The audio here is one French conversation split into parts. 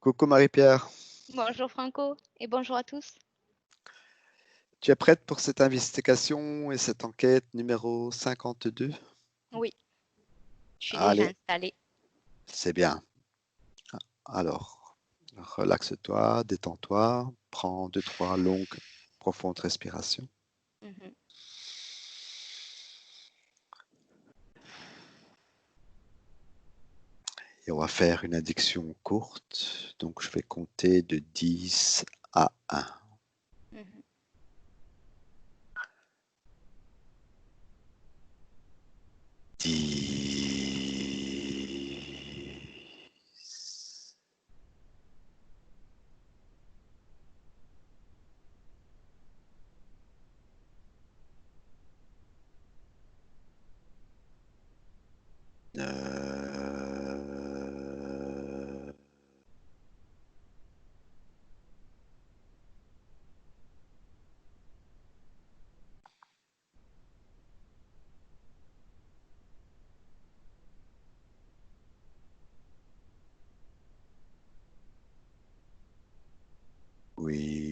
Coucou Marie-Pierre, Bonjour Franco et bonjour à tous. tu es prête pour cette investigation et cette enquête numéro 52? Oui, je suis déjà Allez, installée. c'est bien. Alors, relaxe-toi, détends-toi, prends deux, trois longues, profondes respirations. Mhm. Et on va faire une addiction courte. Donc, je vais compter de 10 à 1. Mhm. 10, 9, oui.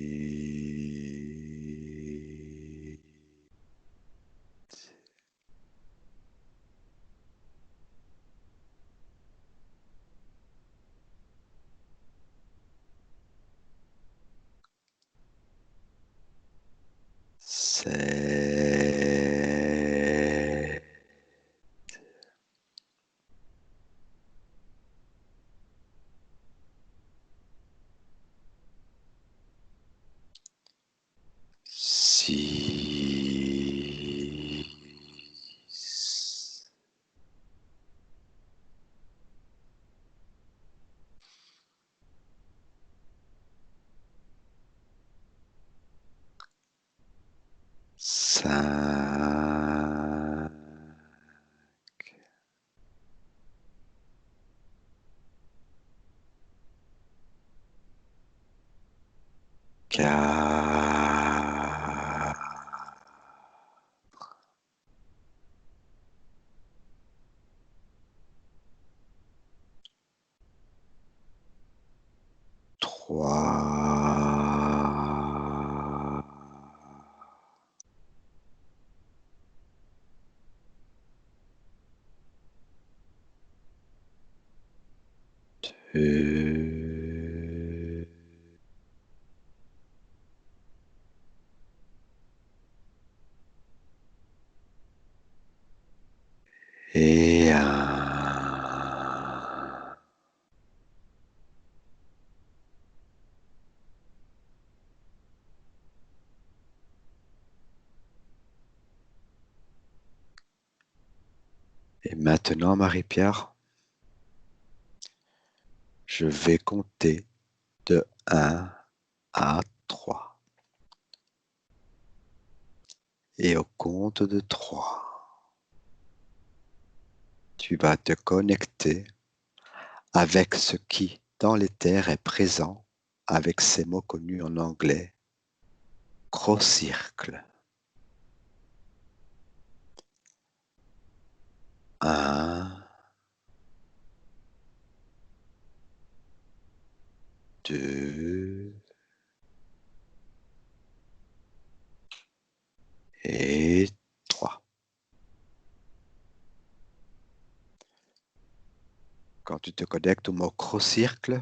7, 6, 5, 4, 3, 2, et 1. Et maintenant, Marie-Pierre, je vais compter de 1 à 3. Et au compte de 3, tu vas te connecter avec ce qui, dans l'éther, est présent, avec ces mots connus en anglais, gros-circle. 1, 2 et 3. Quand tu te connectes au mot gros-circle,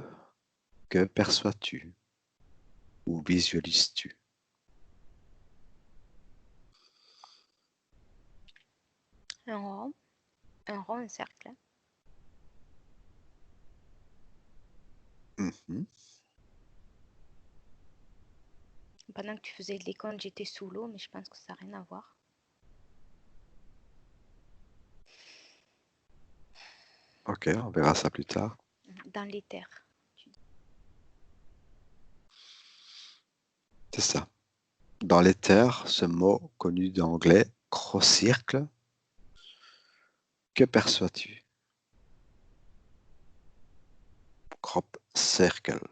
que perçois-tu ou visualises-tu? Un rond, un cercle. Mhm. Pendant que tu faisais les comptes, j'étais sous l'eau, mais je pense que ça n'a rien à voir. Ok, on verra ça plus tard. Dans les terres. C'est ça. Dans l'éther, ce mot connu d'anglais, gros-circle, que perçois-tu? Crop circles.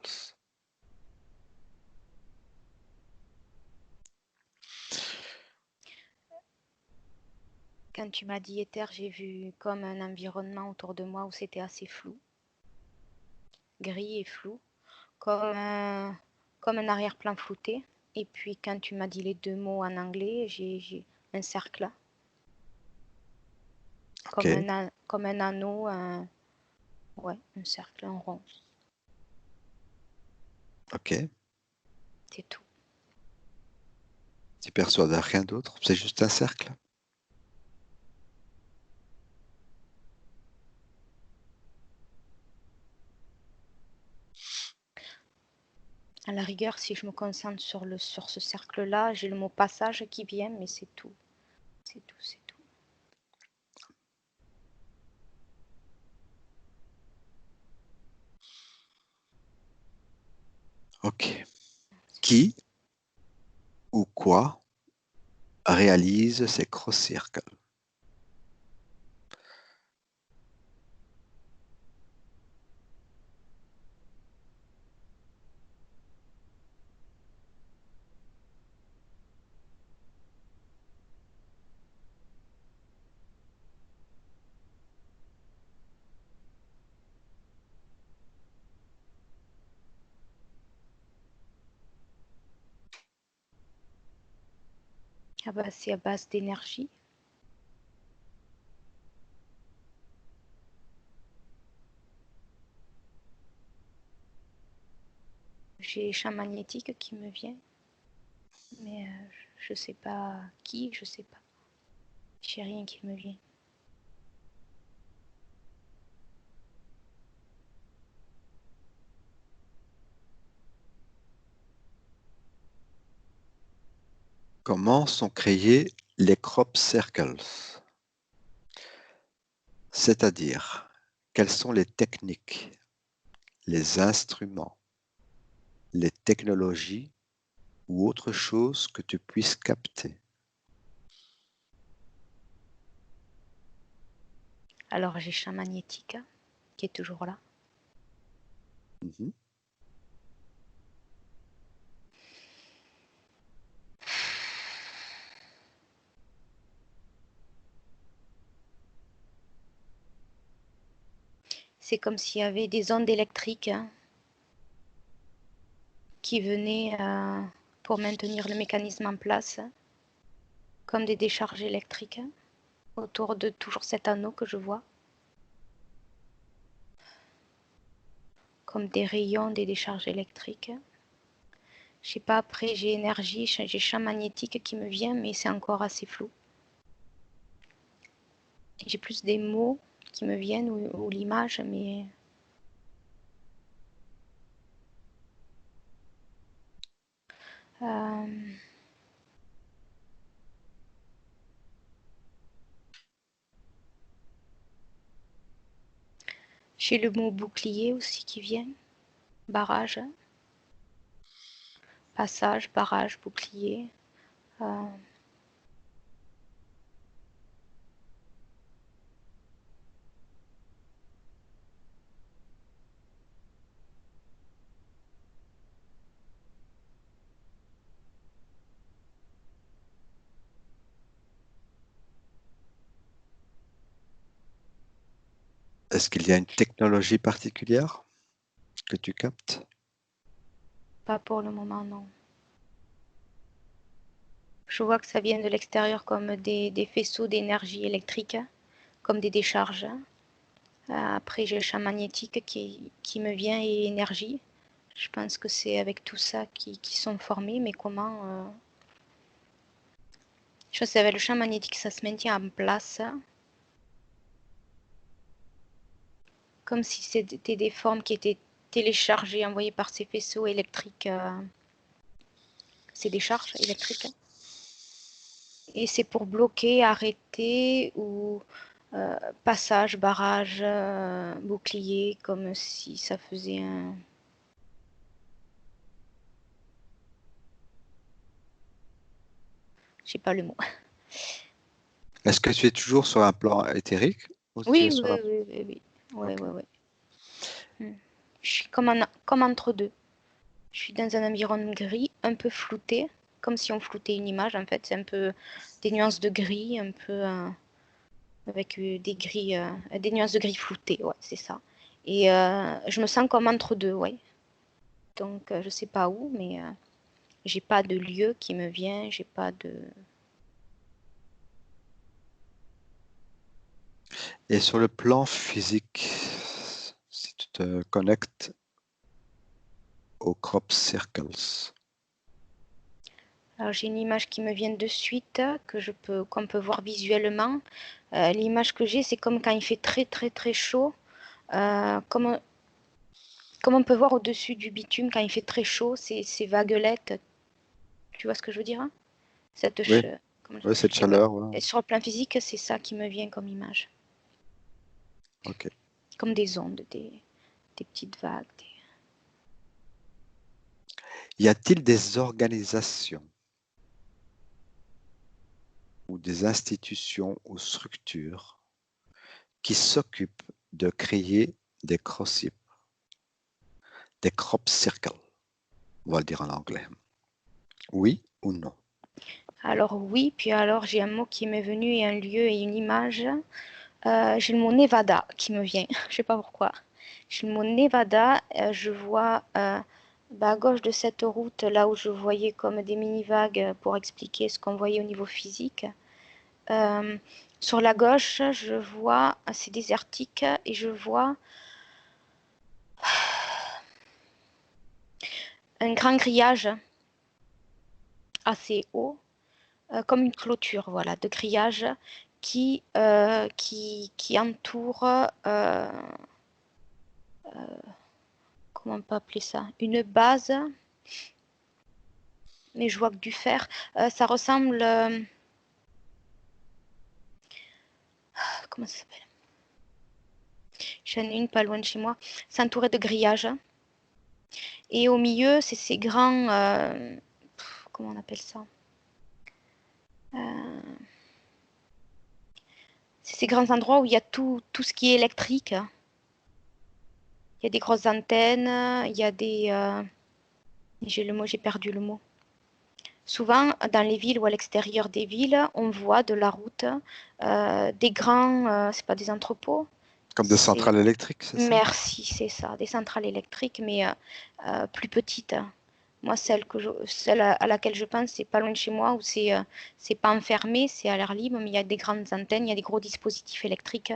Quand tu m'as dit éther, j'ai vu comme un environnement autour de moi où c'était assez flou, gris et flou. comme un arrière-plan flouté. Et puis quand tu m'as dit les deux mots en anglais, j'ai un cercle. Ok, Comme un anneau, ouais, un cercle, un rond. ok. C'est tout. Tu perçois de rien d'autre, c'est juste un cercle. À la rigueur, si je me concentre sur ce cercle-là, j'ai le mot passage qui vient, mais c'est tout. C'est tout, c'est tout. Ok. Qui ou quoi réalise ces cross-circles? Ah bah, c'est à base d'énergie. J'ai les champs magnétiques qui me viennent, mais je sais pas qui, je sais pas. J'ai rien qui me vient. Comment sont créés les crop circles? C'est-à-dire, quelles sont les techniques, les instruments, les technologies ou autre chose que tu puisses capter? Alors j'ai champ magnétique qui est toujours là. Mhm. C'est comme s'il y avait des ondes électriques qui venaient pour maintenir le mécanisme en place, comme des décharges électriques autour de toujours cet anneau que je vois, comme des rayons, des décharges électriques. Je sais pas, après j'ai énergie, j'ai champ magnétique qui me vient, mais c'est encore assez flou. J'ai plus des mots qui me viennent ou l'image, mais euh, j'ai le mot bouclier aussi qui vient, barrage, passage, barrage, bouclier. Euh, Est-ce qu'il y a une technologie particulière que tu captes? Pas pour le moment, non. Je vois que ça vient de l'extérieur comme des faisceaux d'énergie électrique, comme des décharges. Après, j'ai le champ magnétique qui me vient et énergie. Je pense que c'est avec tout ça qui sont formés, mais comment je sais, avec le champ magnétique, ça se maintient en place, comme si c'était des formes qui étaient téléchargées, envoyées par ces faisceaux électriques, ces décharges électriques. Et c'est pour bloquer, arrêter ou euh, passage, barrage, bouclier, comme si ça faisait un... Je sais pas le mot. Est-ce que tu es toujours sur un plan éthérique ou tu es Oui, sur oui, un... oui, oui, oui. Ouais, Ok. ouais, ouais. Je suis comme entre deux. Je suis dans un environnement gris, un peu flouté, comme si on floutait une image en fait. C'est un peu des nuances de gris, un peu avec des gris, des nuances de gris floutées, ouais, c'est ça. Et je me sens comme entre deux, ouais. Donc, je ne sais pas où, mais j'ai pas de lieu qui me vient, j'ai pas de... Et sur le plan physique, si tu te connectes aux crop circles, Alors, j'ai une image qui me vient de suite, qu'on peut voir visuellement. L'image que j'ai, c'est comme quand il fait très très très chaud, comme on peut voir au-dessus du bitume quand il fait très chaud, ces vaguelettes. Tu vois ce que je veux dire, hein? Cette oui, ch- comment- oui, cette Eh ben, chaleur, ouais. et sur le plan physique, c'est ça qui me vient comme image. Ok. Comme des ondes, des petites vagues. Y a-t-il des organisations ou des institutions ou structures qui s'occupent de créer des des crop circles, on va le dire en anglais. Oui ou non? Alors oui, puis alors j'ai un mot qui m'est venu et un lieu et une image. J'ai le mot Nevada qui me vient. Je sais pas pourquoi. J'ai le mot Nevada. Je vois à gauche de cette route, là où je voyais comme des mini-vagues pour expliquer ce qu'on voyait au niveau physique. Euh, sur la gauche, je vois, c'est désertique et je vois un grand grillage assez haut, comme une clôture, voilà, de grillage qui entoure, comment on peut appeler ça, une base, mais je vois que du fer. Ça ressemble, comment ça s'appelle? J'en ai une pas loin de chez moi. C'est entouré de grillages. Et au milieu, c'est ces grands, comment on appelle ça? C'est ces grands endroits où il y a tout ce qui est électrique. Il y a des grosses antennes, il y a des... j'ai perdu le mot. Souvent, dans les villes ou à l'extérieur des villes, on voit de la route des grands, c'est pas des entrepôts, Comme des c'est... centrales électriques, c'est ça? Merci, c'est ça, des centrales électriques, mais plus petites. Moi, celle à laquelle je pense, c'est pas loin de chez moi, où c'est pas enfermé, c'est à l'air libre, mais il y a des grandes antennes, il y a des gros dispositifs électriques,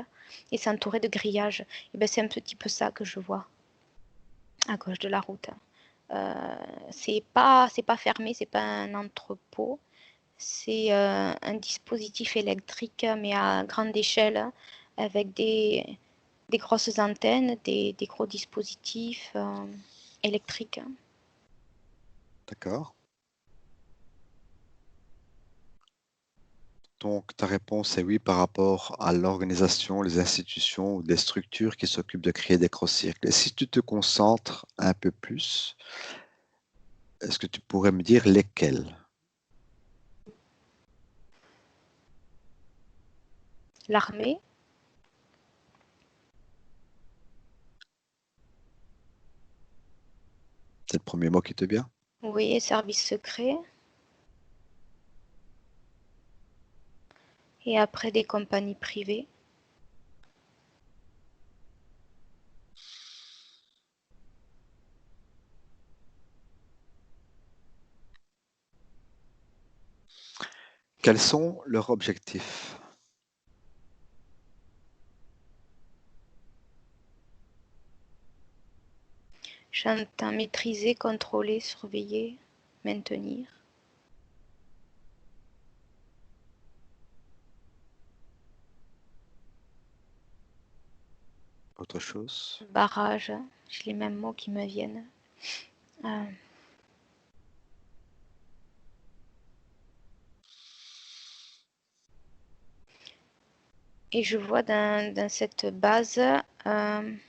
et c'est entouré de grillages. Et ben, c'est un petit peu ça que je vois à gauche de la route. C'est pas fermé, c'est pas un entrepôt, c'est un dispositif électrique, mais à grande échelle, avec des grosses antennes, des gros dispositifs électriques. D'accord. Donc, ta réponse est oui par rapport à l'organisation, les institutions ou des structures qui s'occupent de créer des cross-circles. Et si tu te concentres un peu plus, est-ce que tu pourrais me dire lesquelles? L'armée, C'est le premier mot qui te vient? oui, services secrets, et après des compagnies privées. Quels sont leurs objectifs? J'entends maîtriser, contrôler, surveiller, maintenir. Autre chose? Barrage, j'ai les mêmes mots qui me viennent. Euh, et je vois dans cette base, il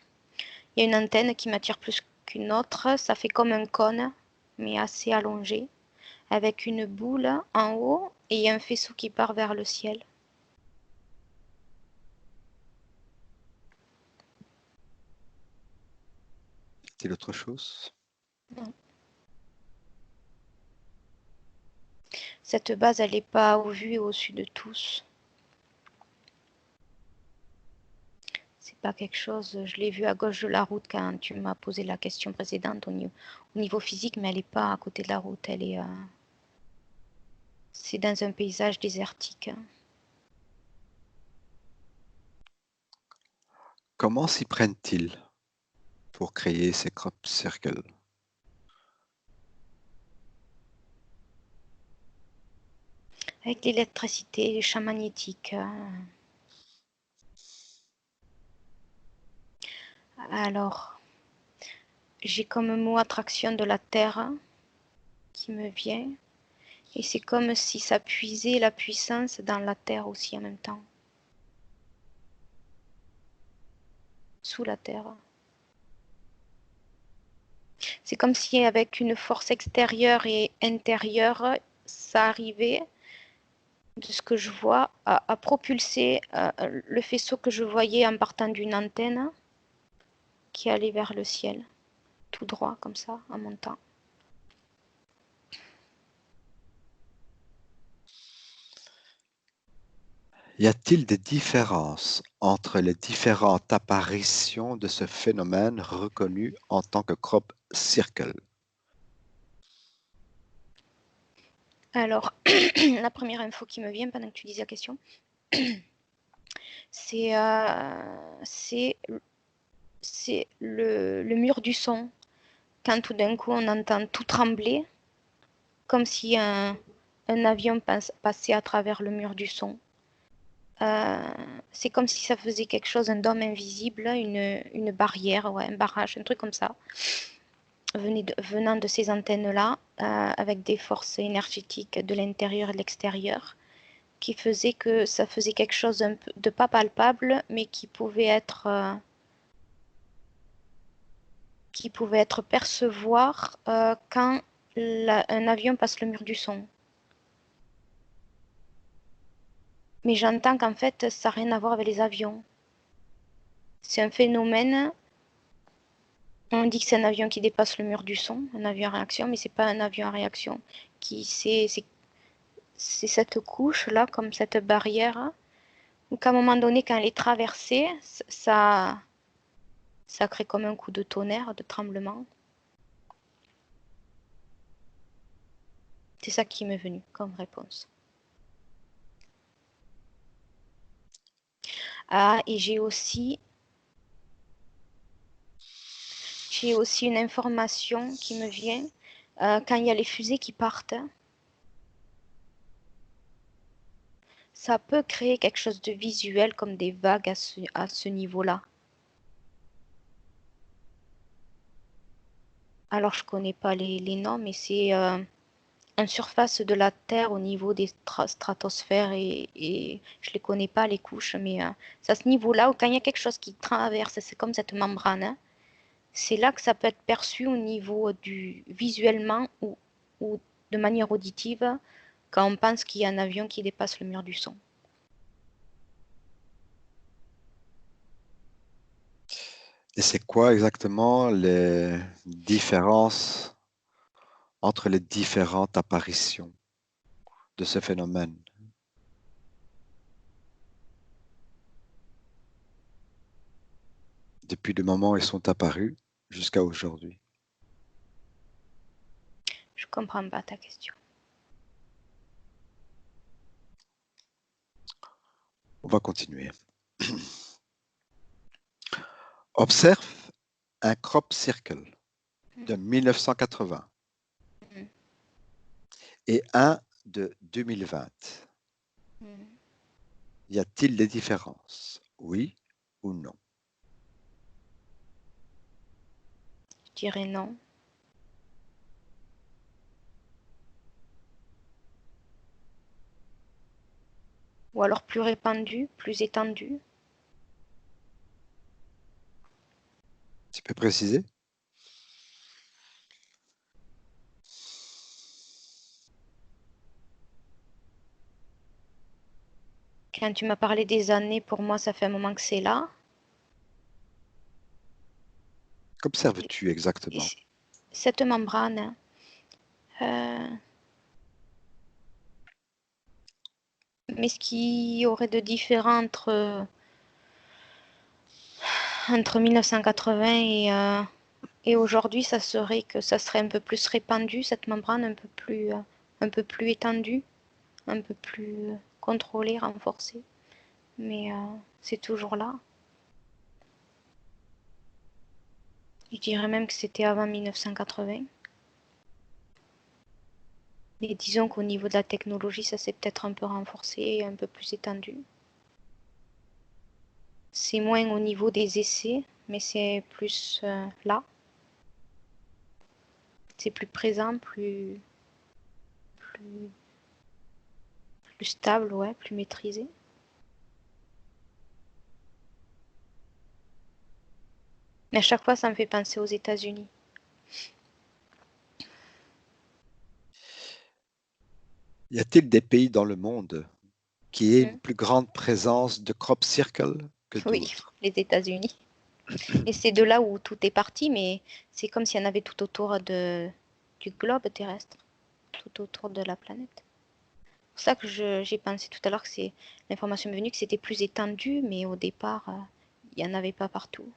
y a une antenne qui m'attire plus qu'une autre. Ça fait comme un cône, mais assez allongé, avec une boule en haut et un faisceau qui part vers le ciel. Est-il autre chose? Cette base, elle n'est pas au vu et au-dessus de tous. C'est pas quelque chose, je l'ai vu à gauche de la route quand tu m'as posé la question précédente au niveau physique, mais elle n'est pas à côté de la route, elle est, c'est dans un paysage désertique. Comment s'y prennent-ils pour créer ces crop circles? Avec l'électricité, les champs magnétiques. Alors, j'ai comme mot attraction de la Terre qui me vient. Et c'est comme si ça puisait la puissance dans la Terre aussi en même temps. Sous la Terre. C'est comme si avec une force extérieure et intérieure, ça arrivait, de ce que je vois, à propulser le faisceau que je voyais en partant d'une antenne qui allait vers le ciel, tout droit comme ça, en montant. Y a-t-il des différences entre les différentes apparitions de ce phénomène reconnu en tant que crop circle? Alors, la première info qui me vient pendant que tu dis la question, c'est le mur du son. Quand tout d'un coup on entend tout trembler, comme si un avion passait à travers le mur du son. C'est comme si ça faisait quelque chose, un dôme invisible, une barrière, ouais, un barrage, un truc comme ça, venant de ces antennes-là, avec des forces énergétiques de l'intérieur et de l'extérieur, qui faisait que ça faisait quelque chose de pas palpable, mais qui pouvait être percevoir quand un avion passe le mur du son. Mais j'entends qu'en fait, ça n'a rien à voir avec les avions. C'est un phénomène. On dit que c'est un avion qui dépasse le mur du son, un avion à réaction, mais c'est pas un avion à réaction. C'est cette couche-là, comme cette barrière, où qu'à un moment donné, quand elle est traversée, ça crée comme un coup de tonnerre, de tremblement. C'est ça qui m'est venu comme réponse. Ah, et j'ai aussi une information qui me vient quand il y a les fusées qui partent. Ça peut créer quelque chose de visuel comme des vagues à ce niveau-là. Alors je connais pas les noms, mais c'est en surface de la Terre au niveau des stratosphères et je les connais pas les couches, mais c'est à ce niveau-là où quand il y a quelque chose qui traverse, c'est comme cette membrane, hein, c'est là que ça peut être perçu au niveau du visuellement ou de manière auditive quand on pense qu'il y a un avion qui dépasse le mur du son. Et c'est quoi exactement les différences entre les différentes apparitions de ce phénomène? Depuis le moment où ils sont apparus jusqu'à aujourd'hui. Je comprends pas ta question. On va continuer. Observe un crop circle de 1980 Mm. et un de 2020. Mm. Y a-t-il des différences? Oui ou non? Je dirais non. Ou alors plus répandu, plus étendu. Tu peux préciser? Quand tu m'as parlé des années, pour moi, ça fait un moment que c'est là. Qu'observes-tu Et exactement? cette membrane, euh, mais ce qu'il y aurait de différent entre entre 1980 et aujourd'hui, ça serait que ça serait un peu plus répandu, cette membrane un peu plus étendue, un peu plus contrôlée, renforcée. Mais c'est toujours là. Je dirais même que c'était avant 1980. Mais disons qu'au niveau de la technologie, ça s'est peut-être un peu renforcé et un peu plus étendu. C'est moins au niveau des essais, mais c'est plus là. C'est plus présent, plus, plus stable, ouais, plus maîtrisé. Mais à chaque fois, ça me fait penser aux États-Unis. Y a-t-il des pays dans le monde qui aient une Hmm. plus grande présence de crop circle que Oui, d'autres? les États-Unis. Et c'est de là où tout est parti, mais c'est comme s'il y en avait tout autour du globe terrestre, tout autour de la planète. C'est pour ça que j'ai pensé tout à l'heure que c'est l'information m'est venue que c'était plus étendu, mais au départ, il n'y en avait pas partout.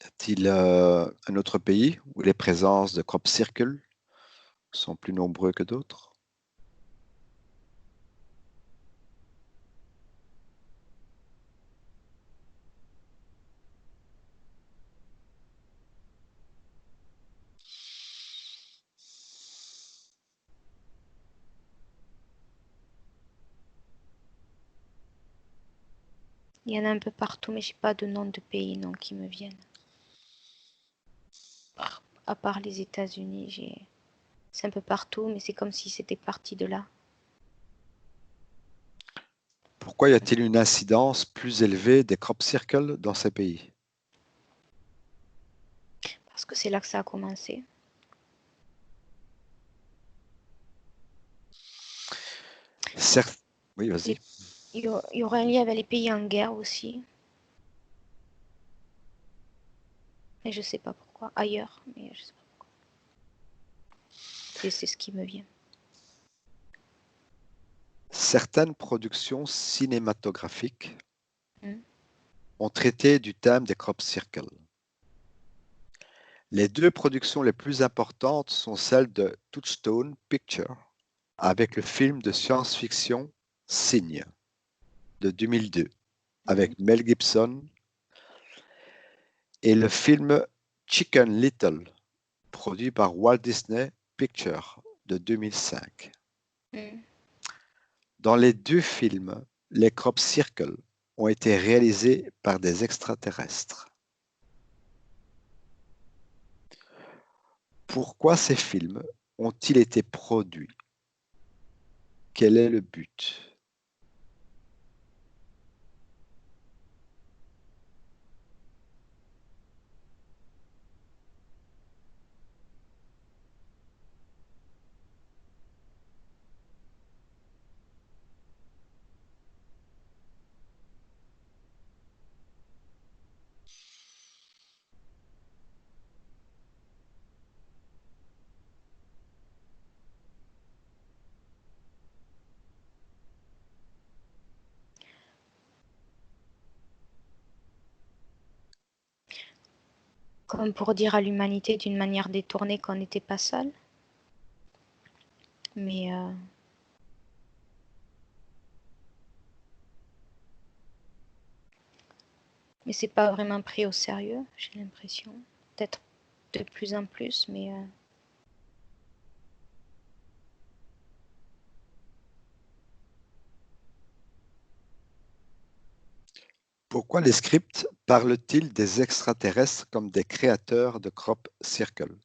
Y a-t-il un autre pays où les présences de crop circle sont plus nombreux que d'autres? Il y en a un peu partout, mais j'ai pas de nom de pays non qui me viennent. À part les États-Unis, c'est un peu partout, mais c'est comme si c'était parti de là. Pourquoi y a-t-il une incidence plus élevée des crop circles dans ces pays? Parce que c'est là que ça a commencé. Certes, oui, vas-y. Les- il y aurait un lien avec les pays en guerre aussi, mais je sais pas pourquoi. Ailleurs, mais je sais pas. C'est ce qui me vient. Certaines productions cinématographiques Hmm. ont traité du thème des crop circles. Les deux productions les plus importantes sont celles de Touchstone Pictures avec le film de science-fiction Signe de 2002 Hmm. avec Mel Gibson et le film Chicken Little produit par Walt Disney Pictures de 2005. Hmm. Dans les deux films, les crop circles ont été réalisés par des extraterrestres. Pourquoi ces films ont-ils été produits? Quel est le but? Comme pour dire à l'humanité d'une manière détournée qu'on n'était pas seul. Mais, mais c'est pas vraiment pris au sérieux, j'ai l'impression. Peut-être de plus en plus, mais Pourquoi les scripts parlent-ils des extraterrestres comme des créateurs de crop circle?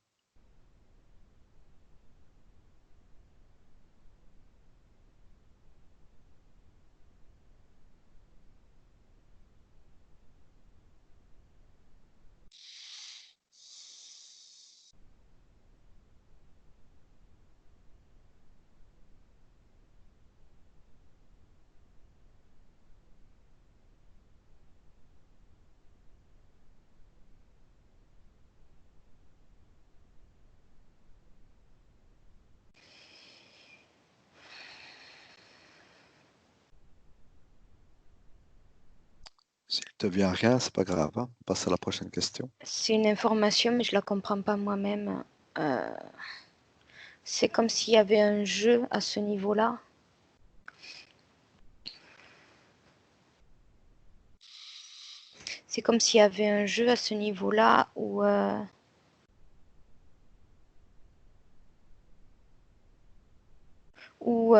te vient rien, c'est pas grave, hein. On passe à la prochaine question. C'est une information, mais je la comprends pas moi-même. C'est comme s'il y avait un jeu à ce niveau-là. C'est comme s'il y avait un jeu à ce niveau-là où, où,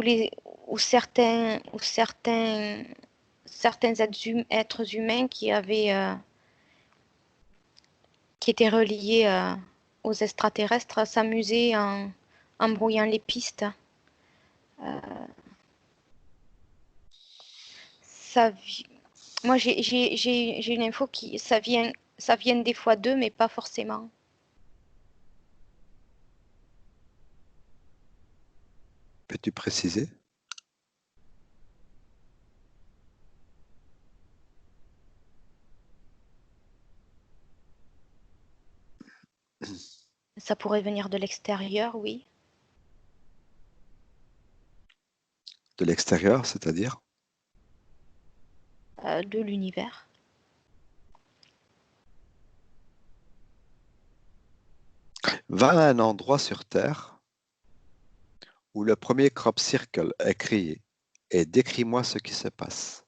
les, où certains êtres humains qui étaient reliés aux extraterrestres s'amusaient en brouillant les pistes. Ça, moi, j'ai une info qui ça vient des fois d'eux, mais pas forcément. Peux-tu préciser? Ça pourrait venir de l'extérieur, oui, De l'extérieur, c'est-à-dire? de l'univers. Va à un endroit sur Terre où le premier crop circle est créé et décris-moi ce qui se passe.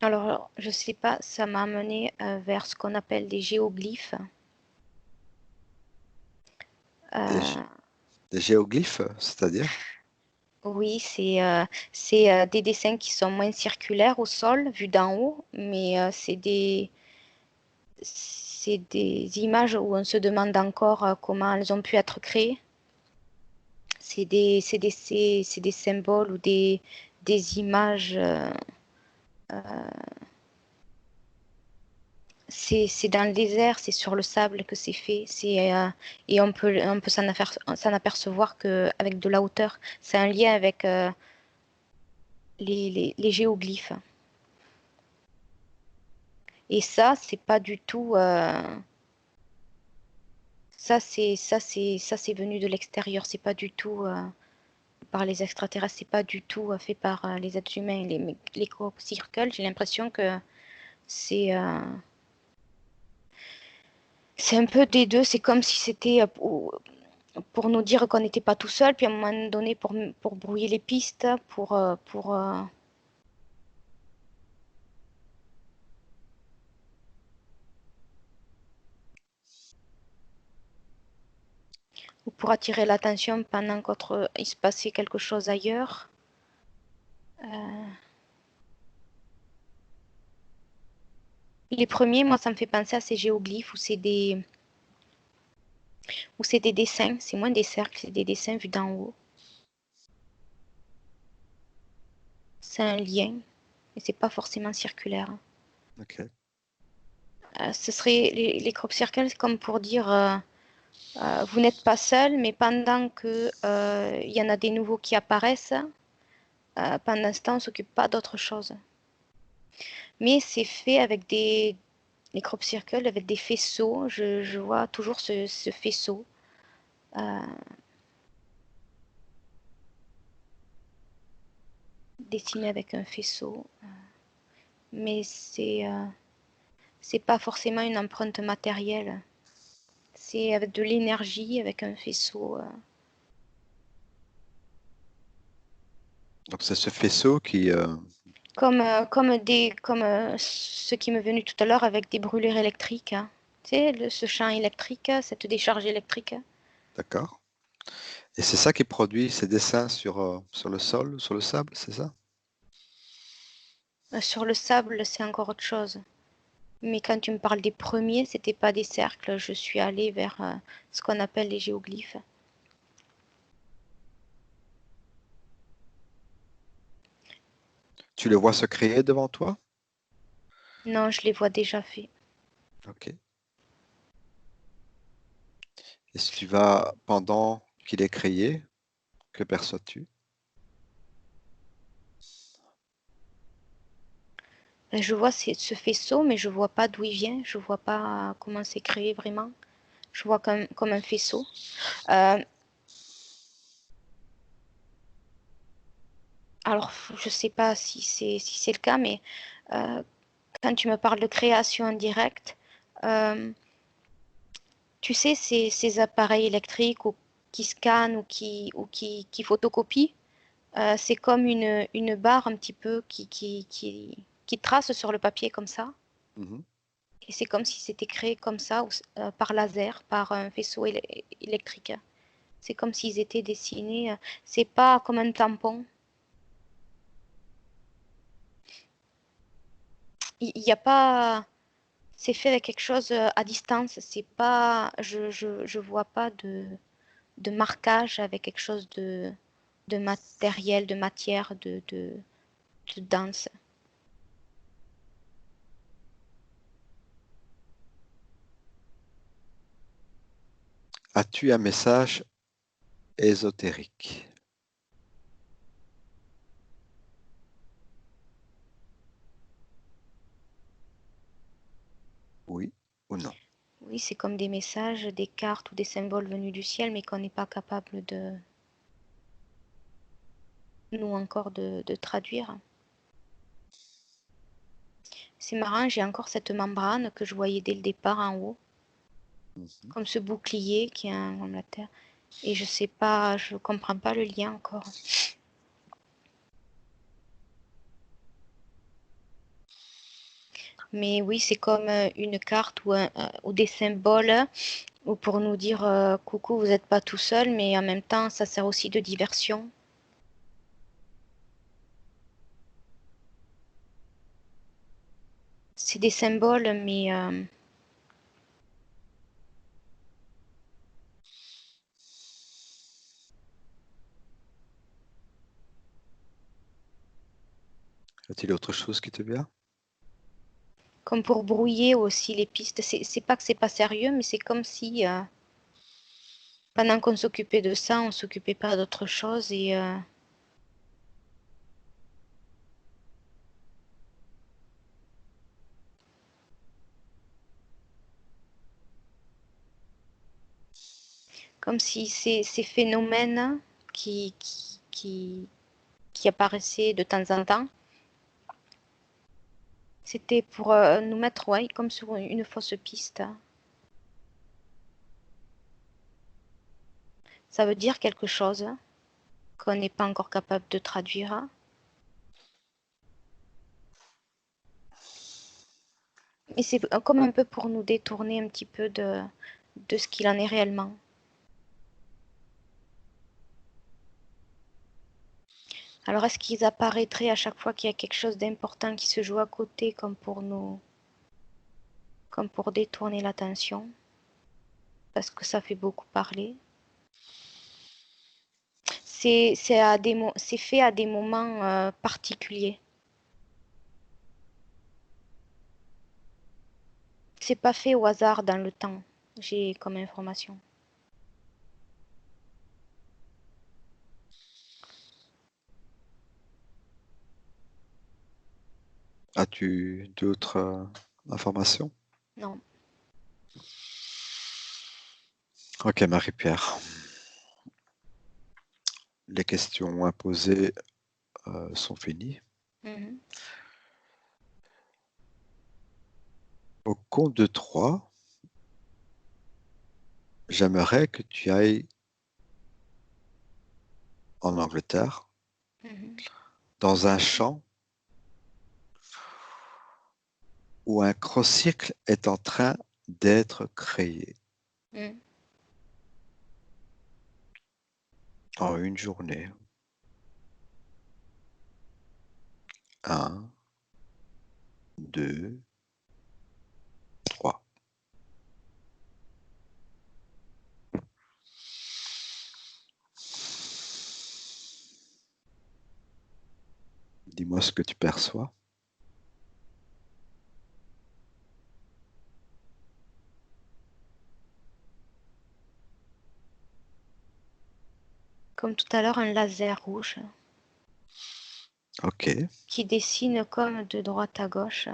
Alors, je sais pas, ça m'a amené vers ce qu'on appelle des géoglyphes. Des, des géoglyphes, c'est-à-dire? Oui, c'est des dessins qui sont moins circulaires au sol, vus d'en haut, mais c'est des images où on se demande encore comment elles ont pu être créées. C'est des symboles ou des images. C'est dans le désert, c'est sur le sable que c'est fait. Et on peut s'en apercevoir qu'avec de la hauteur. C'est un lien avec les géoglyphes. Et ça, c'est pas du tout. Ça, c'est venu de l'extérieur. C'est pas du tout par les extraterrestres. C'est pas du tout fait par les êtres humains. Les crop circles, j'ai l'impression que c'est euh, c'est un peu des deux. C'est comme si c'était pour nous dire qu'on n'était pas tout seul, puis à un moment donné pour brouiller les pistes, ou pour attirer l'attention pendant qu'il se passait quelque chose ailleurs. Les premiers, moi, ça me fait penser à ces géoglyphes où c'est des dessins, c'est moins des cercles, c'est des dessins vus d'en haut. C'est un lien, mais c'est pas forcément circulaire. Ok. Ce serait les crop circles comme pour dire vous n'êtes pas seul, mais pendant que il y en a des nouveaux qui apparaissent, pendant ce temps, on ne s'occupe pas d'autre chose. Mais c'est fait avec les crop circles, avec des faisceaux. Je vois toujours ce faisceau. euh, Dessiné avec un faisceau. Mais c'est pas forcément une empreinte matérielle. C'est avec de l'énergie, avec un faisceau. Donc c'est ce faisceau qui... Comme ce qui m'est venu tout à l'heure avec des brûlures électriques, hein. Tu sais, ce champ électrique, cette décharge électrique. D'accord. Et c'est ça qui produit ces dessins sur le sol, sur le sable, c'est ça? Sur le sable, c'est encore autre chose. Mais quand tu me parles des premiers, c'était pas des cercles. Je suis allée vers ce qu'on appelle les géoglyphes. Tu les vois se créer devant toi? Non, je les vois déjà faits. Ok. Et si tu vas pendant qu'il est créé, que perçois-tu? Je vois ce faisceau, mais je vois pas d'où il vient. Je vois pas comment c'est créé vraiment. Je vois comme un faisceau. Euh, alors, je sais pas si c'est le cas, mais euh, quand tu me parles de création en direct, euh, tu sais, ces appareils électriques qui scannent ou qui photocopient, c'est comme une barre un petit peu qui trace sur le papier comme ça. Mhm. Et c'est comme si c'était créé comme ça, par laser, par un faisceau électrique. C'est comme s'ils étaient dessinés. C'est pas comme un tampon. Il n'y a pas. C'est fait avec quelque chose à distance. C'est pas. Je vois pas de marquage avec quelque chose de matériel, de matière, de dense. As-tu un message ésotérique? Oui ou non? Oui, c'est comme des messages, des cartes ou des symboles venus du ciel, mais qu'on n'est pas capable nous encore, de traduire. C'est marrant, j'ai encore cette membrane que je voyais dès le départ en haut, Mhm. comme ce bouclier qui est comme la terre. Et je sais pas, je comprends pas le lien encore. Mais oui, c'est comme une carte ou des symboles ou pour nous dire coucou, vous n'êtes pas tout seul, mais en même temps, ça sert aussi de diversion. C'est des symboles, mais Y a-t-il autre chose qui te vient? comme pour brouiller aussi les pistes. C'est pas que c'est pas sérieux, mais c'est comme si pendant qu'on s'occupait de ça, on s'occupait pas d'autre chose et comme si ces phénomènes qui, qui, qui, qui apparaissaient de temps en temps, c'était pour nous mettre ouais, comme sur une fausse piste. Ça veut dire quelque chose qu'on n'est pas encore capable de traduire. Et c'est comme un peu pour nous détourner un petit peu de ce qu'il en est réellement. Alors est-ce qu'ils apparaîtraient à chaque fois qu'il y a quelque chose d'important qui se joue à côté comme pour détourner l'attention, parce que ça fait beaucoup parler. C'est fait à des moments particuliers. C'est pas fait au hasard dans le temps, j'ai comme information. As-tu d'autres informations? Non. Ok, Marie-Pierre. Les questions imposées sont finies. Mhm. Au compte de 3, j'aimerais que tu ailles en Angleterre, Mhm. dans un champ où un cross-cycle est en train d'être créé Mhm. en une journée. Un, deux, trois. Dis-moi ce que tu perçois. Comme tout à l'heure, un laser rouge. Ok. qui dessine comme de droite à gauche,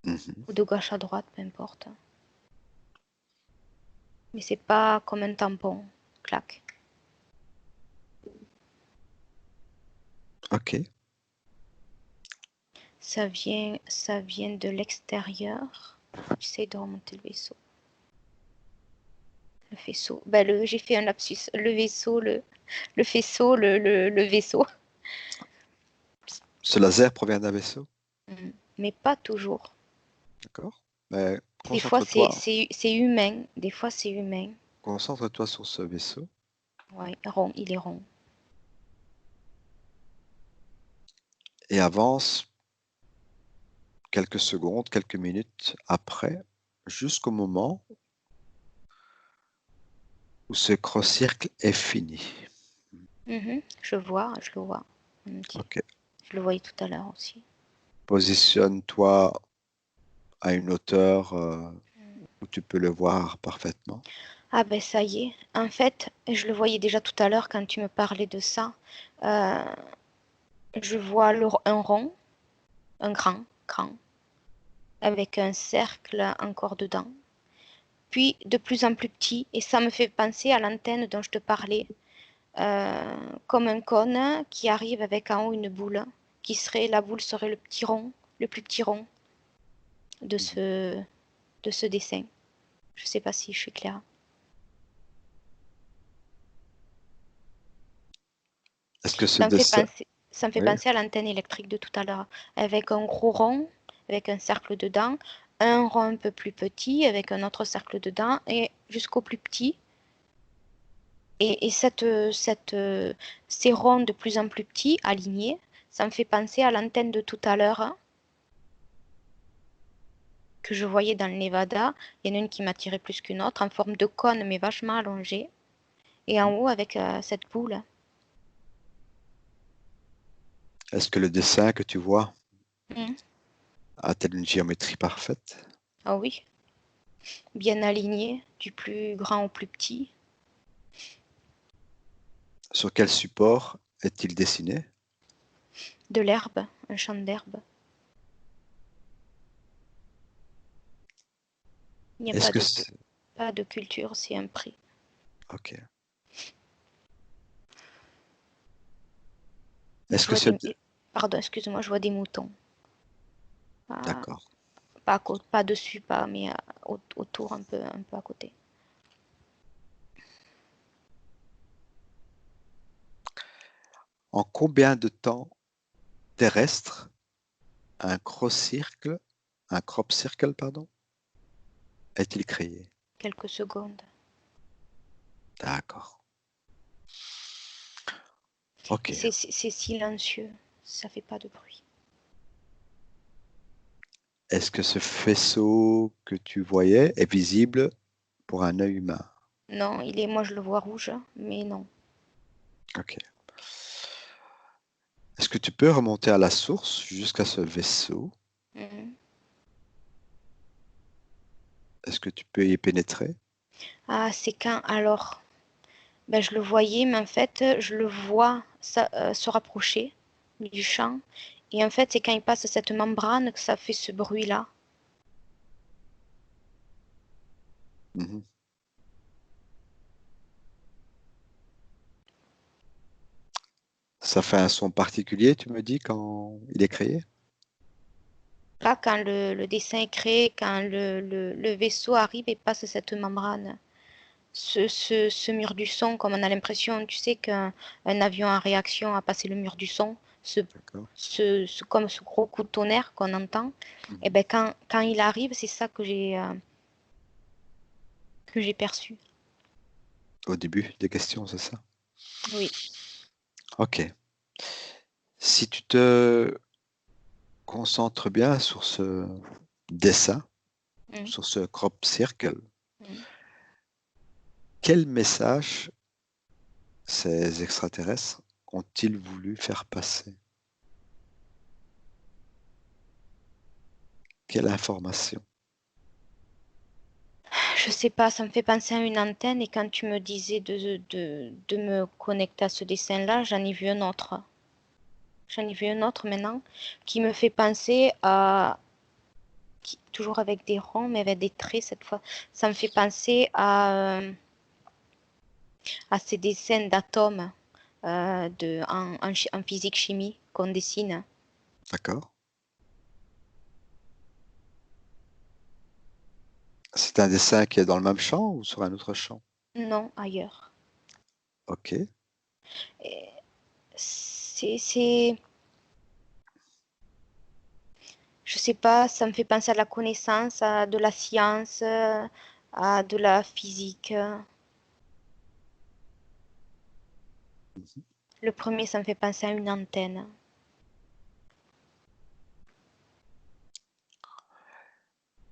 Mhm. ou de gauche à droite, peu importe. Mais c'est pas comme un tampon, clac. Ok. Ça vient de l'extérieur. J'essaie de remonter le vaisseau. Le faisceau. Ben, j'ai fait un lapsus. Le vaisseau, le faisceau, le vaisseau. Ce laser provient d'un vaisseau. Mais pas toujours. D'accord. Mais Des fois, concentre-toi. c'est humain. Des fois, c'est humain. Concentre-toi sur ce vaisseau Ouais, rond, il est rond. et avance quelques secondes, quelques minutes après, jusqu'au moment où ce cross-cercle est fini. Je vois, je le vois. Ok. Je le voyais tout à l'heure aussi. Positionne-toi à une hauteur où tu peux le voir parfaitement. Ah ben ça y est. En fait, je le voyais déjà tout à l'heure quand tu me parlais de ça. Euh, je vois un rond, un grand, avec un cercle encore dedans. Puis de plus en plus petit, et ça me fait penser à l'antenne dont je te parlais, comme un cône qui arrive avec en haut une boule, la boule serait le petit rond, le plus petit rond de Mhm. ce dessin. Je sais pas si je suis claire. Est-ce que ce Ça me fait dessin... penser, ça me fait Oui. penser à l'antenne électrique de tout à l'heure, avec un gros rond, avec un cercle dedans, un rond un peu plus petit, avec un autre cercle dedans, et jusqu'au plus petit. Et ces ronds de plus en plus petits, alignés, ça me fait penser à l'antenne de tout à l'heure, hein, que je voyais dans le Nevada. Il y en a une qui m'attirait plus qu'une autre, en forme de cône, mais vachement allongée. Et en haut, avec cette boule. Est-ce que le dessin que tu vois Mhm. a-t-il une géométrie parfaite? Ah oui, bien aligné, du plus grand au plus petit. Sur quel support est-il dessiné? De l'herbe, un champ d'herbe. Il n'y a Est-ce que c'est... pas de culture, c'est un prix. Ok. Je Est-ce que vois ce... pardon, excuse-moi, je vois des moutons. Pas, D'accord. pas dessus, pas, mais autour, un peu à côté. En combien de temps terrestre un crop circle, pardon, est-il créé? Quelques secondes. D'accord. Ok. Et c'est silencieux, ça fait pas de bruit. Est-ce que ce faisceau que tu voyais est visible pour un œil humain? Non, moi je le vois rouge, mais non. Ok. Est-ce que tu peux remonter à la source jusqu'à ce vaisseau? Mhm. Est-ce que tu peux y pénétrer? Ah, c'est quand alors? Ben, je le voyais, mais en fait, je le vois se rapprocher du champ. Et en fait, c'est quand il passe cette membrane que ça fait ce bruit-là. Mhm. Ça fait un son particulier, tu me dis, quand il est créé? Là, quand le dessin est créé, quand le vaisseau arrive et passe cette membrane, ce mur du son, comme on a l'impression, tu sais, qu'un avion en réaction a passé le mur du son, D'accord. comme ce gros coup de tonnerre qu'on entend, et Mhm. ben quand il arrive, c'est ça que j'ai perçu. Au début des questions, c'est ça? Oui. Ok. Si tu te concentres bien sur ce dessin, Mm, sur ce crop circle, mm. quel message ces extraterrestres ont-ils voulu faire passer? Quelle information? Je sais pas, ça me fait penser à une antenne et quand tu me disais de me connecter à ce dessin-là, j'en ai vu un autre. J'en ai vu un autre maintenant qui me fait penser à... toujours avec des ronds, mais avec des traits cette fois. Ça me fait penser à ces dessins d'atomes en physique-chimie qu'on dessine. D'accord. C'est un dessin qui est dans le même champ ou sur un autre champ? Non, ailleurs. Ok. Et c'est, je sais pas, ça me fait penser à la connaissance, à de la science, à de la physique. Le premier, ça me fait penser à une antenne.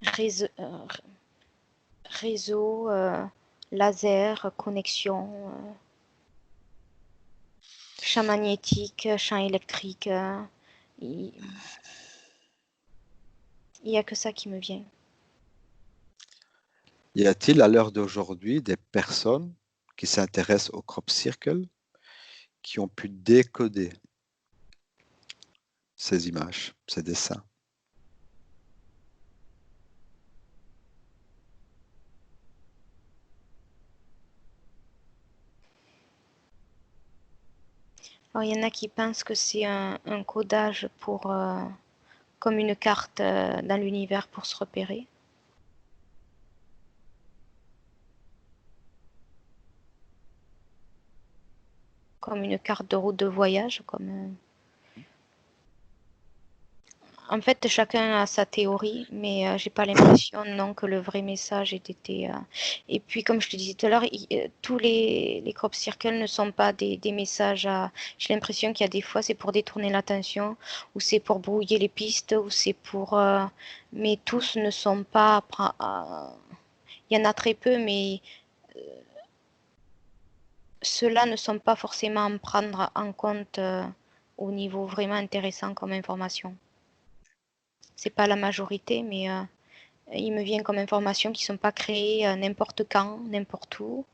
Réseau, réseau laser, connexion, champ magnétique, champ électrique. Il n'y a que ça qui me vient. Y a-t-il à l'heure d'aujourd'hui des personnes qui s'intéressent au crop circle qui ont pu décoder ces images, ces dessins? Alors, il y en a qui pensent que c'est un codage pour, comme une carte dans l'univers pour se repérer. Comme une carte de route de voyage. En fait, chacun a sa théorie, mais j'ai pas l'impression non que le vrai message ait été. Et puis, comme je te disais tout à l'heure, tous les crop circles ne sont pas des messages à. J'ai l'impression qu'il y a des fois c'est pour détourner l'attention, ou c'est pour brouiller les pistes, ou c'est pour. Mais tous ne sont pas. Il y en a très peu, mais ceux-là ne sont pas forcément à prendre en compte au niveau vraiment intéressant comme information. C'est pas la majorité, mais il me vient comme information qui ne sont pas créées n'importe quand, n'importe où.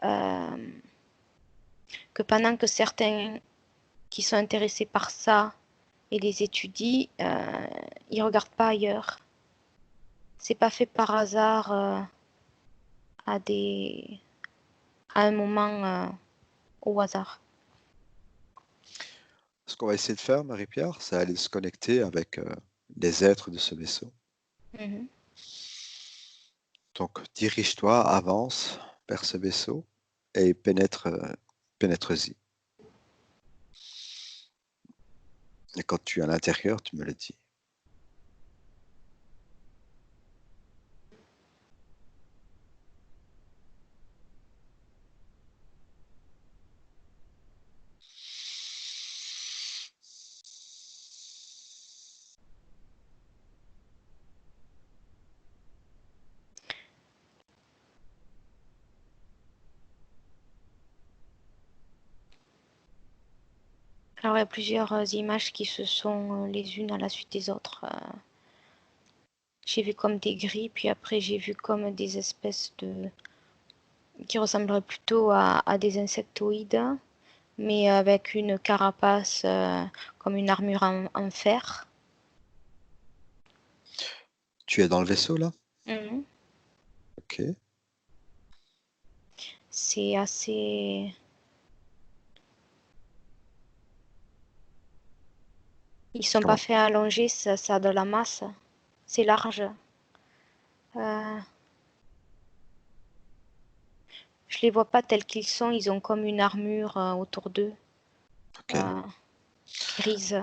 Euh, que pendant que certains qui sont intéressés par ça et les étudient, ils ne regardent pas ailleurs. C'est pas fait par hasard à, des, à un moment au hasard. Ce qu'on va essayer de faire, Marie-Pierre, c'est aller se connecter avec les êtres de ce vaisseau. Mhm. Donc, dirige-toi, avance vers ce vaisseau et pénètre-y. Et quand tu es à l'intérieur, tu me le dis. Alors il y a plusieurs images qui se sont les unes à la suite des autres. J'ai vu comme des gris, puis après j'ai vu comme des espèces de qui ressembleraient plutôt à des insectoïdes, mais avec une carapace comme une armure en fer. Tu es dans le vaisseau là? Mhm. Ok. C'est assez. Ils sont pas Comment? faits à allonger, ça a de la masse. C'est large. Euh, je les vois pas tels qu'ils sont. Ils ont comme une armure autour d'eux, Ok. euh, grise.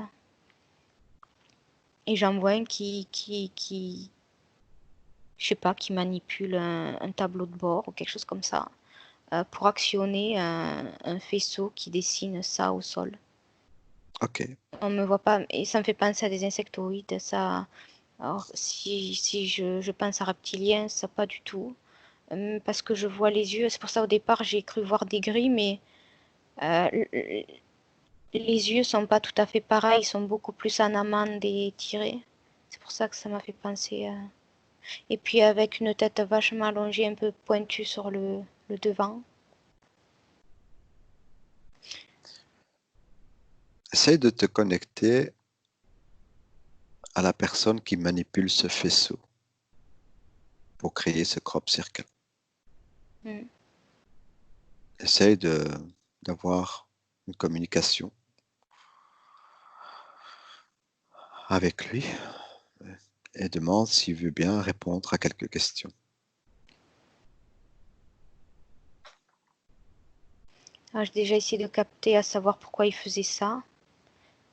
Et j'en vois un je sais pas, qui manipule un tableau de bord ou quelque chose comme ça pour actionner un faisceau qui dessine ça au sol. Ok. On me voit pas, et ça me fait penser à des insectoïdes. Ça, alors, si je pense à reptilien, ça pas du tout. Parce que je vois les yeux. C'est pour ça au départ j'ai cru voir des gris, mais euh, les yeux sont pas tout à fait pareils. Ils sont beaucoup plus en amande et tirés. C'est pour ça que ça m'a fait penser. Et puis avec une tête vachement allongée, un peu pointue sur le devant. essaye de te connecter à la personne qui manipule ce faisceau pour créer ce crop circle. Mm. Essaye d'avoir une communication avec lui et demande s'il veut bien répondre à quelques questions. J'ai déjà essayé de capter à savoir pourquoi il faisait ça.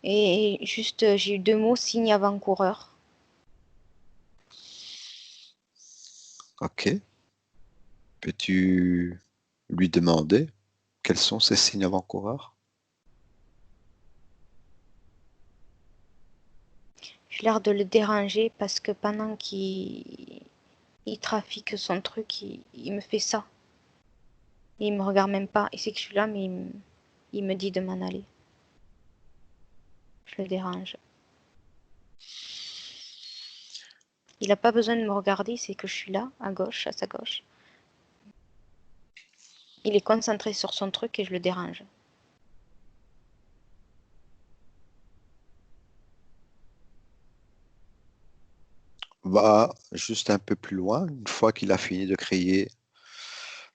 Et juste, j'ai eu 2 mots, signe avant-coureur. Ok. Peux-tu lui demander quels sont ces signes avant-coureurs? J'ai l'air de le déranger parce que pendant qu'il trafique son truc, il me fait ça. Il me regarde même pas. Il sait que je suis là, mais il me dit de m'en aller. Je le dérange. Il n'a pas besoin de me regarder, c'est que je suis là, à gauche, à sa gauche. Il est concentré sur son truc et je le dérange. Va juste un peu plus loin, une fois qu'il a fini de créer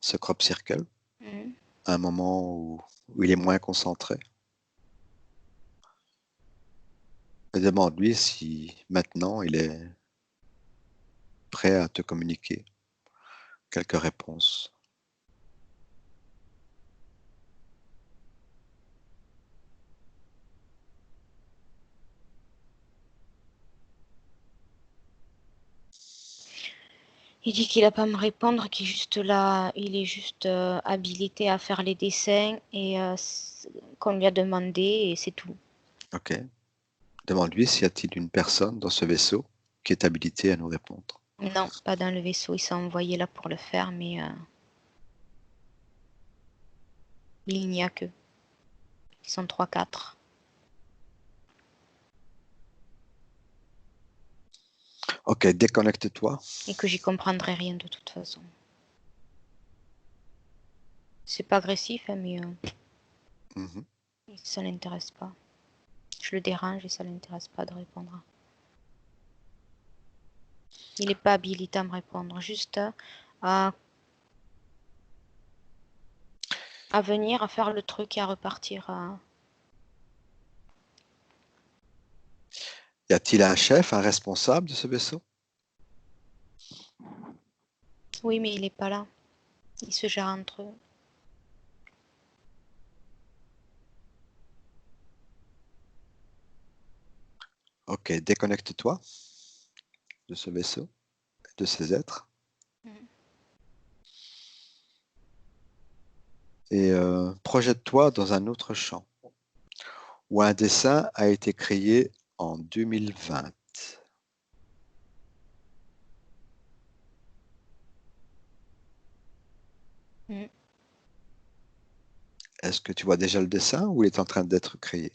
ce crop circle, Mhm. à un moment où il est moins concentré. Et demande-lui si maintenant il est prêt à te communiquer quelques réponses. Il dit qu'il n'a pas à me répondre, qu'il est juste là, il est juste habilité à faire les dessins et qu'on lui a demandé et c'est tout. Ok. Demande-lui s'y a-t-il une personne dans ce vaisseau qui est habilitée à nous répondre. Non, pas dans le vaisseau, il s'est envoyé là pour le faire, mais il n'y a que. Ils sont 3-4. Ok, déconnecte-toi. Et que j'y comprendrai rien de toute façon. C'est pas agressif, hein, mais Mhm. ça l'intéresse pas. Je le dérange et ça l'intéresse pas de répondre. Il n'est pas habilité à me répondre, juste à venir, à faire le truc et à repartir. Y a-t-il un chef, un responsable de ce vaisseau? Oui, mais il n'est pas là. Ils se gèrent entre eux. Ok, déconnecte-toi de ce vaisseau, de ces êtres, Mhm. et projette-toi dans un autre champ où un dessin a été créé en 2020. Mhm. Est-ce que tu vois déjà le dessin ou il est en train d'être créé?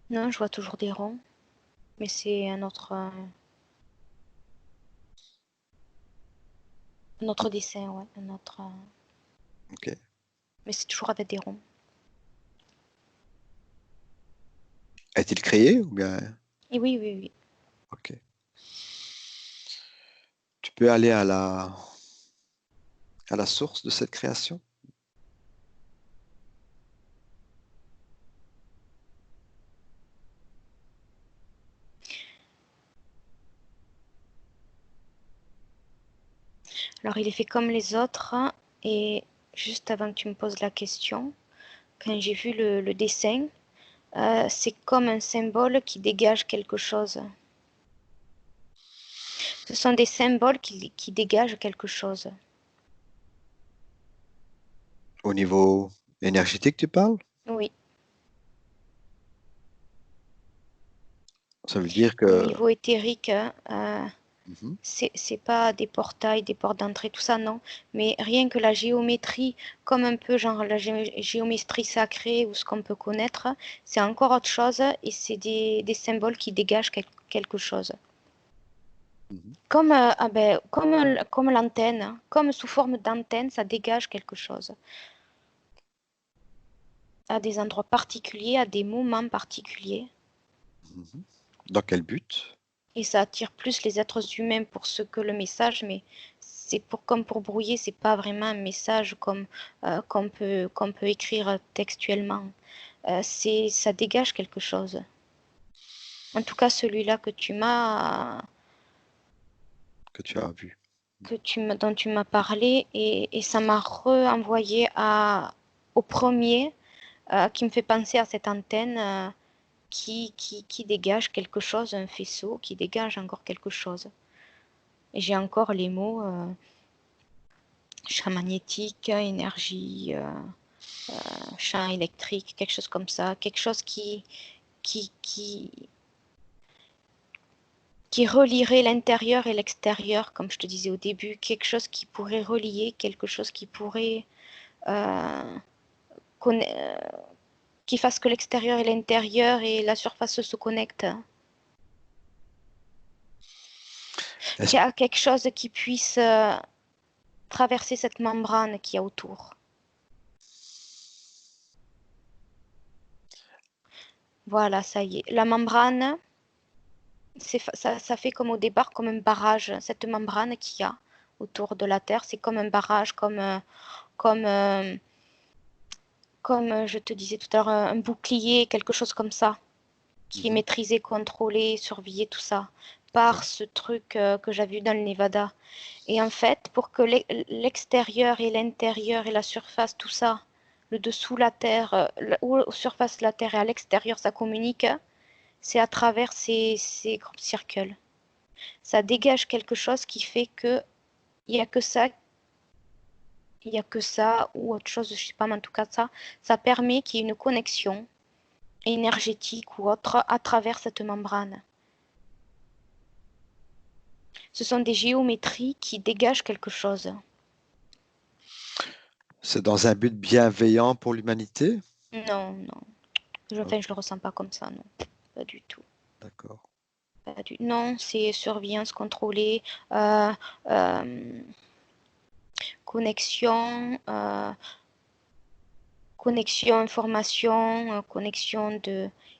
Non, je vois toujours des ronds, mais c'est un autre dessin, ouais, un autre. Ok. Mais c'est toujours avec des ronds. Est-il créé ou bien? Et oui, oui, oui. Ok. Tu peux aller à la source de cette création? Alors, il est fait comme les autres, et juste avant que tu me poses la question, quand j'ai vu le dessin, c'est comme un symbole qui dégage quelque chose. Ce sont des symboles qui dégagent quelque chose. Au niveau énergétique, tu parles? Oui, Ça veut dire au que... niveau éthérique, Mhm. c'est pas des portails, des portes d'entrée, tout ça, non. Mais rien que la géométrie, comme un peu genre la géométrie sacrée ou ce qu'on peut connaître, c'est encore autre chose et c'est des symboles qui dégagent quelque chose. Mhm. Comme l'antenne, comme sous forme d'antenne, ça dégage quelque chose à des endroits particuliers, à des moments particuliers. Mhm. Dans quel but? Et ça attire plus les êtres humains pour ce que le message, mais c'est comme pour brouiller, c'est pas vraiment un message comme qu'on peut écrire textuellement. Ça dégage quelque chose. En tout cas, celui-là Que tu as vu. dont tu m'as parlé, et ça m'a renvoyé au premier qui me fait penser à cette antenne qui dégage quelque chose, un faisceau qui dégage encore quelque chose. Et j'ai encore les mots champ magnétique, énergie, champ électrique, quelque chose comme ça, quelque chose qui, qui, qui relierait l'intérieur et l'extérieur, comme je te disais au début, quelque chose qui pourrait relier, quelque chose qui pourrait euh, qui fasse que l'extérieur et l'intérieur et la surface se connectent. Est-ce Qu'il y a quelque chose qui puisse traverser cette membrane qu'il y a autour. Voilà, ça y est. La membrane, ça fait comme au départ, comme un barrage. Cette membrane qu'il y a autour de la Terre, c'est comme un barrage, comme, euh, comme je te disais tout à l'heure, un bouclier, quelque chose comme ça, qui est Mhm. maîtrisé, contrôlé, surveillé, tout ça, par Ouais. ce truc que j'avais vu dans le Nevada. Et en fait, pour que l'extérieur et l'intérieur et la surface, tout ça, le dessous, la terre, ou la surface de la terre et à l'extérieur, ça communique, c'est à travers ces grands circles. Ça dégage quelque chose qui fait que il n'y a que ça, il y a que ça ou autre chose, je sais pas, mais en tout cas ça permet qu'il y ait une connexion énergétique ou autre à travers cette membrane. Ce sont des géométries qui dégagent quelque chose. C'est dans un but bienveillant pour l'humanité? Non, non. Ok, Enfin, je le ressens pas comme ça, non. Pas du tout. d'accord. Non, c'est surveillance contrôlée, euh, euh, connexion, connexion information, connexion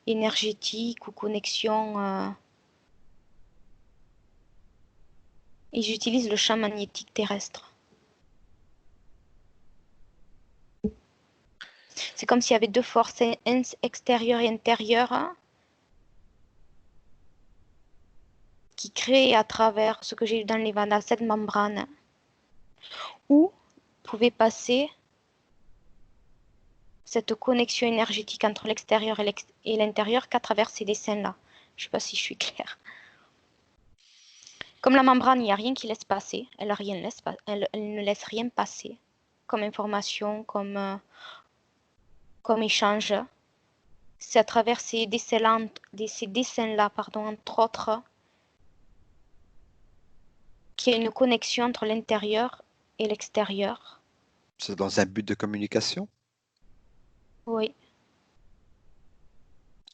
énergétique ou connexion. Ils utilisent le champ magnétique terrestre. C'est comme s'il y avait deux forces, extérieure et intérieure, hein, qui créent à travers ce que j'ai eu dans les Vandals, cette membrane, où pouvait passer cette connexion énergétique entre l'extérieur et l'intérieur qu'à travers ces dessins-là. Je ne sais pas si je suis claire. Comme la membrane, il n'y a rien qui laisse passer. Elle ne laisse rien passer comme information, comme échange. C'est à travers ces dessins-là, pardon, entre autres, qu'il y a une connexion entre l'intérieur et l'extérieur. C'est dans un but de communication Oui,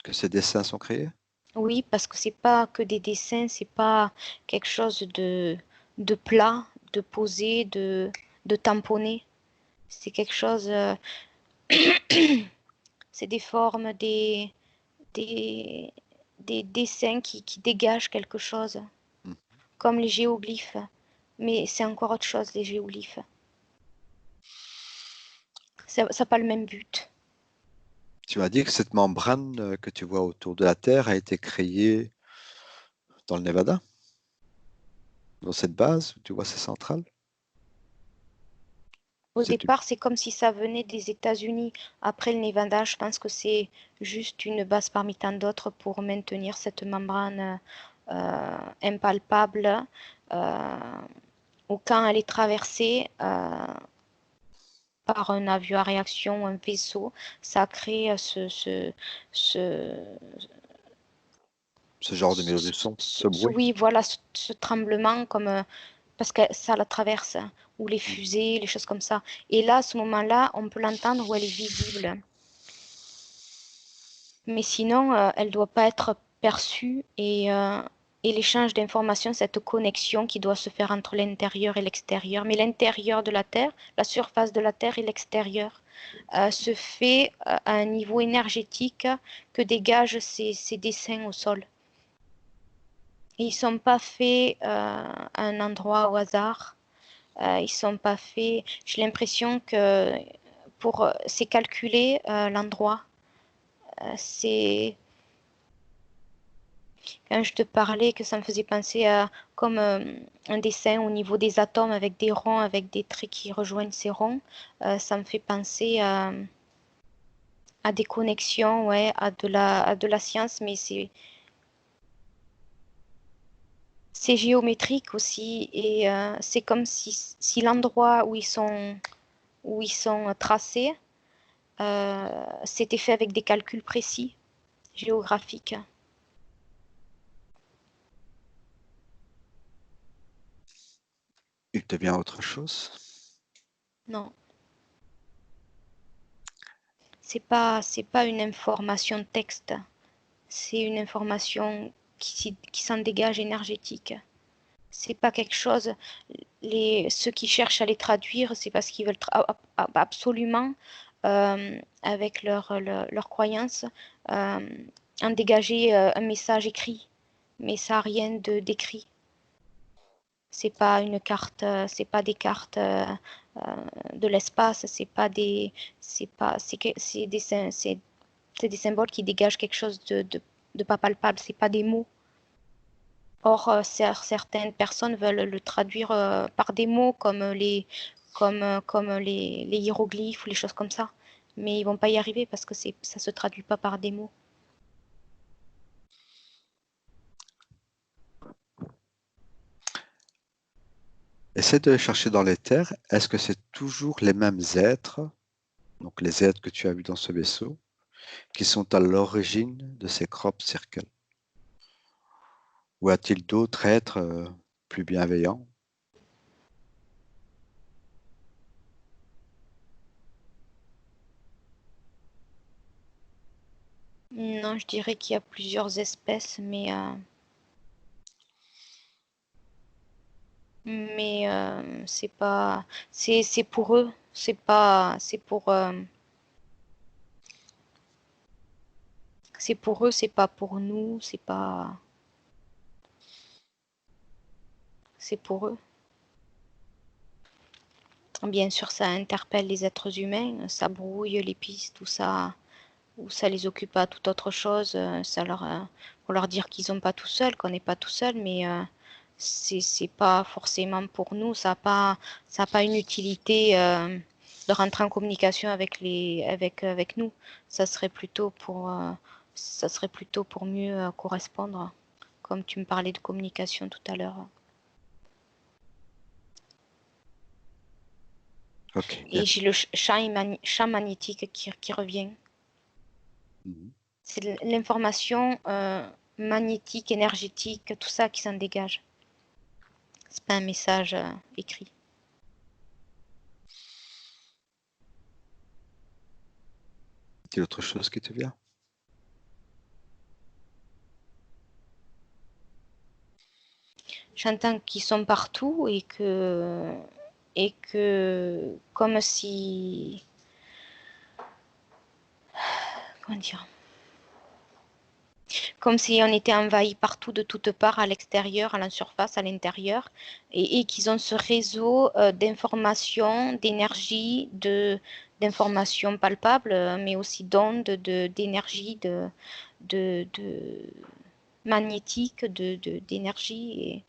que ces dessins sont créés? oui, parce que c'est pas que des dessins, c'est pas quelque chose de plat, de posé, de tamponné. C'est quelque chose, c'est des formes, des, des dessins qui dégagent quelque chose, Hmm. comme les géoglyphes. Mais c'est encore autre chose, les géoglyphes. Ça n'a pas le même but. Tu m'as dit que cette membrane que tu vois autour de la Terre a été créée dans le Nevada, dans cette base où tu vois ces centrales. Au C'est une- départ, c'est comme si ça venait des États-Unis. Après le Nevada, je pense que c'est juste une base parmi tant d'autres pour maintenir cette membrane impalpable. euh, Ou quand elle est traversée par un avion à réaction ou un vaisseau, ça crée ce, ce genre de mélodie de son, ce bruit. oui, voilà, ce tremblement comme parce que ça la traverse, hein, ou les Mhm. fusées, les choses comme ça. Et là, à ce moment-là, on peut l'entendre où elle est visible. Mais sinon, elle ne doit pas être perçue. Et et l'échange d'informations, cette connexion qui doit se faire entre l'intérieur et l'extérieur. Mais l'intérieur de la Terre, la surface de la Terre et l'extérieur, se fait à un niveau énergétique que dégagent ces dessins au sol. Et ils ne sont pas faits à un endroit au hasard. Ils sont pas faits. J'ai l'impression que c'est calculé l'endroit. C'est quand je te parlais que ça me faisait penser à comme un dessin au niveau des atomes avec des ronds, avec des traits qui rejoignent ces ronds. Ça me fait penser à des connexions, ouais, à de la science, mais c'est géométrique aussi et c'est comme si l'endroit où ils sont tracés, c'était fait avec des calculs précis, géographiques. Il te vient autre chose? Non, c'est pas une information texte, c'est une information qui s'en dégage énergétique. C'est pas quelque chose. Ceux qui cherchent à les traduire, c'est parce qu'ils veulent absolument, avec leur croyance, en dégager un message écrit. Mais ça n'a rien d'écrit. C'est pas une carte, c'est pas des cartes de l'espace, c'est des symboles qui dégagent quelque chose de pas palpable, c'est pas des mots. Or, certaines personnes veulent le traduire par des mots comme les hiéroglyphes ou les choses comme ça. Mais ils vont pas y arriver parce que ça se traduit pas par des mots. Essaie de chercher dans les terres, est-ce que c'est toujours les mêmes êtres, donc les êtres que tu as vus dans ce vaisseau, qui sont à l'origine de ces crop circles? Ou a-t-il d'autres êtres plus bienveillants? Non, je dirais qu'il y a plusieurs espèces, mais c'est pas, c'est pour eux, c'est pour eux, c'est pas pour nous, c'est pour eux. Bien sûr, ça interpelle les êtres humains, ça brouille les pistes, tout ça. Ou ça les occupe à toute autre chose, pour leur dire qu'ils sont pas tout seuls, qu'on n'est pas tout seul, mais c'est pas forcément pour nous, ça a pas une utilité de rentrer en communication avec nous. Ça serait plutôt ça serait plutôt pour mieux correspondre, comme tu me parlais de communication tout à l'heure. Ok. Et j'ai le champ magnétique qui revient. Mhm. C'est l'information magnétique, énergétique, tout ça qui s'en dégage. C'est pas un message écrit. Y a autre chose qui te vient? J'entends qu'ils sont partout et que comme si, comment dire, comme si on était envahi partout de toutes parts, à l'extérieur, à la surface, à l'intérieur, et qu'ils ont ce réseau d'informations, d'énergie, d'informations palpables, mais aussi d'ondes, d'énergie, de magnétique, d'énergie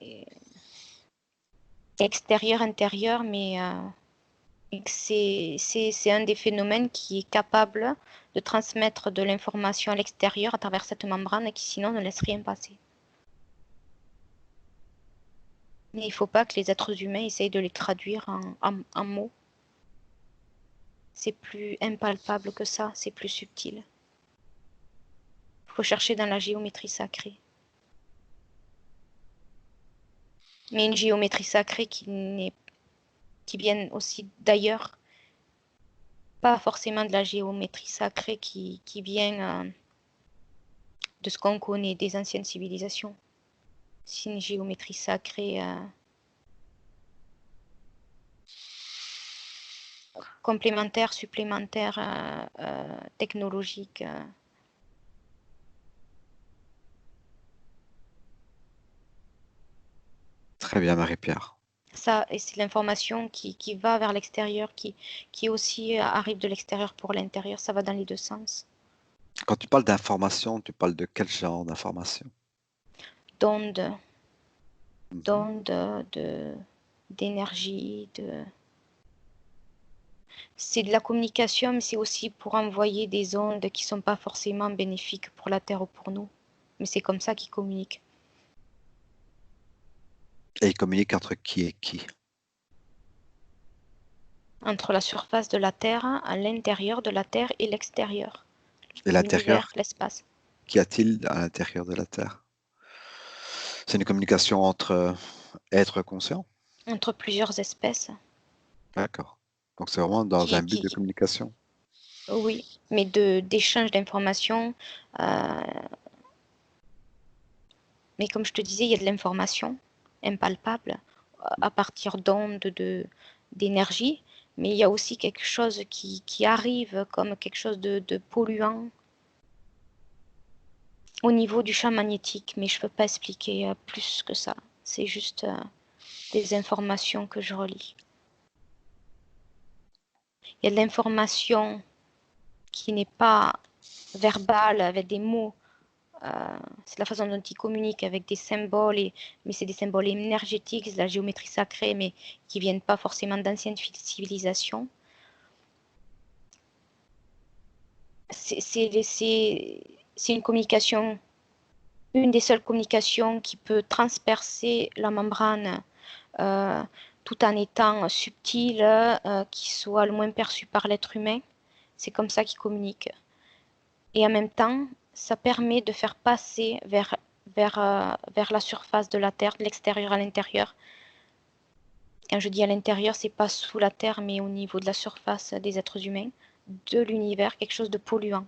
et extérieure, intérieure, mais c'est un des phénomènes qui est capable de transmettre de l'information à l'extérieur à travers cette membrane et qui sinon ne laisse rien passer. Mais il ne faut pas que les êtres humains essayent de les traduire en mots. C'est plus impalpable que ça, c'est plus subtil. Il faut chercher dans la géométrie sacrée. Mais une géométrie sacrée qui vient aussi d'ailleurs, pas forcément de la géométrie sacrée qui vient de ce qu'on connaît des anciennes civilisations. C'est une géométrie sacrée complémentaire, supplémentaire, technologique. Très bien, Marie-Pierre. Ça, et c'est l'information qui va vers l'extérieur, qui aussi arrive de l'extérieur pour l'intérieur. Ça va dans les deux sens. Quand tu parles d'information, tu parles de quel genre d'information? D'ondes, Mhm. d'ondes, d'énergie, c'est de la communication, mais c'est aussi pour envoyer des ondes qui sont pas forcément bénéfiques pour la Terre ou pour nous. Mais c'est comme ça qu'ils communiquent. Et ils communiquent entre qui et qui? Entre la surface de la Terre, à l'intérieur de la Terre et l'extérieur, Et l'univers, l'intérieur, l'espace. qu'y a-t-il à l'intérieur de la Terre? C'est une communication entre êtres conscients? Entre plusieurs espèces D'accord. Donc c'est vraiment dans un qui, but de qui, communication. oui, mais d'échange d'informations. euh, mais comme je te disais, il y a de l'information impalpable à partir d'ondes d'énergie, mais il y a aussi quelque chose qui arrive comme quelque chose de polluant au niveau du champ magnétique, mais je ne peux pas expliquer plus que ça. C'est juste des informations que je relis. Il y a de l'information qui n'est pas verbale avec des mots. C'est la façon dont ils communiquent avec des symboles, mais c'est des symboles énergétiques, c'est de la géométrie sacrée, mais qui viennent pas forcément d'anciennes civilisations. C'est une communication, une des seules communications qui peut transpercer la membrane euh, tout en étant subtile, qui soit le moins perçu par l'être humain. C'est comme ça qu'ils communiquent. Et en même temps, ça permet de faire passer vers la surface de la Terre, de l'extérieur à l'intérieur. Quand je dis à l'intérieur, c'est pas sous la Terre, mais au niveau de la surface des êtres humains, de l'univers, quelque chose de polluant,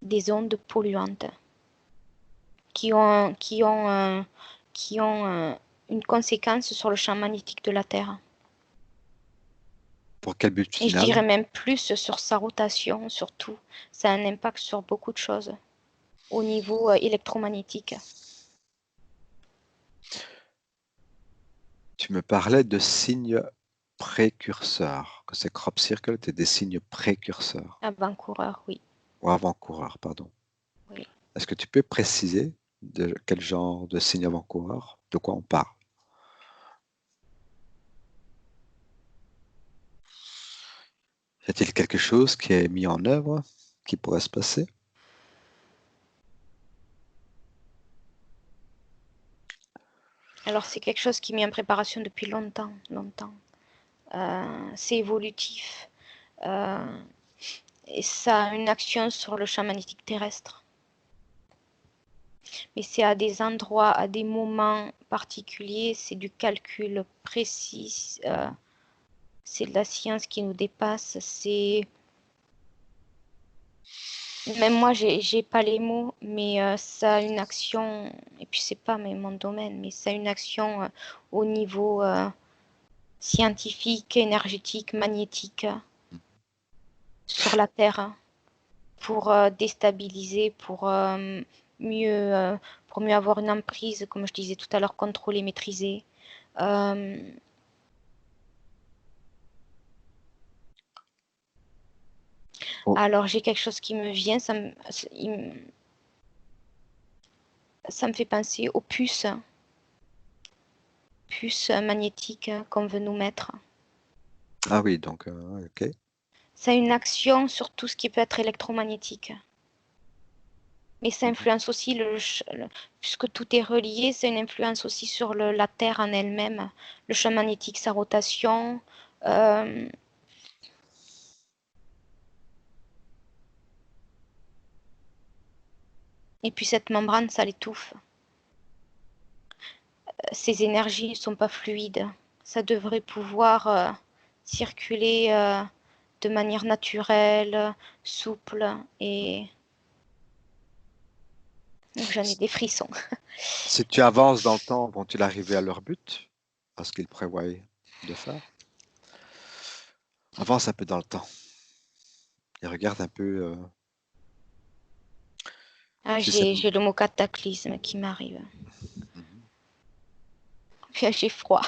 des ondes polluantes qui ont, qui ont, qui ont une conséquence sur le champ magnétique de la Terre. Pour quel but Et je final? dirais même plus sur sa rotation, surtout. Ça a un impact sur beaucoup de choses au niveau électromagnétique. Tu me parlais de signes précurseurs, que ces crop circles étaient des signes précurseurs, Avant-coureur, oui. ou avant-coureurs, pardon. Oui. Est-ce que tu peux préciser de quel genre de signe avant-coureur, de quoi on parle? Y a-t-il quelque chose qui est mis en œuvre, qui pourrait se passer? Alors, c'est quelque chose qui est mis en préparation depuis longtemps, longtemps. C'est évolutif. Euh, et ça a une action sur le champ magnétique terrestre. Mais c'est à des endroits, à des moments particuliers, c'est du calcul précis, c'est de la science qui nous dépasse, c'est... Même moi, j'ai pas les mots, mais ça a une action, et puis c'est pas mon domaine, mais ça a une action au niveau scientifique, énergétique, magnétique sur la Terre pour déstabiliser, mieux, euh, pour mieux avoir une emprise, comme je disais tout à l'heure, contrôler, maîtriser. Euh, Oh, alors j'ai quelque chose qui me vient, ça me fait penser aux puces magnétiques qu'on veut nous mettre. ah oui, donc, ok. Ça a une action sur tout ce qui peut être électromagnétique. Mais ça Mhm. influence aussi, puisque tout est relié, c'est une influence aussi sur la Terre en elle-même, le champ magnétique, sa rotation. euh, et puis cette membrane, ça l'étouffe. Ces énergies ne sont pas fluides. Ça devrait pouvoir circuler de manière naturelle, souple. Et Donc j'en ai des frissons. Si tu avances dans le temps, vont-ils arriver à leur but? À ce qu'ils prévoient de faire? Avance un peu dans le temps et regarde un peu Ah, si c'est... j'ai le mot cataclysme qui m'arrive. Mhm. Puis j'ai froid.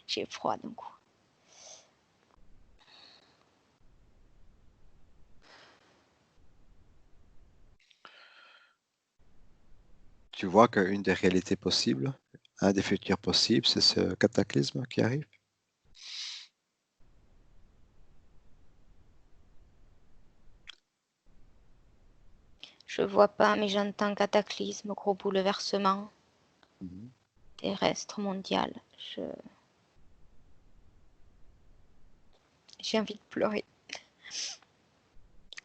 J'ai froid d'un coup. Tu vois qu'une des réalités possibles, un des futurs possibles, c'est ce cataclysme qui arrive. Je vois pas, mais j'entends cataclysme, gros bouleversement Mhm. terrestre mondial. J'ai envie de pleurer.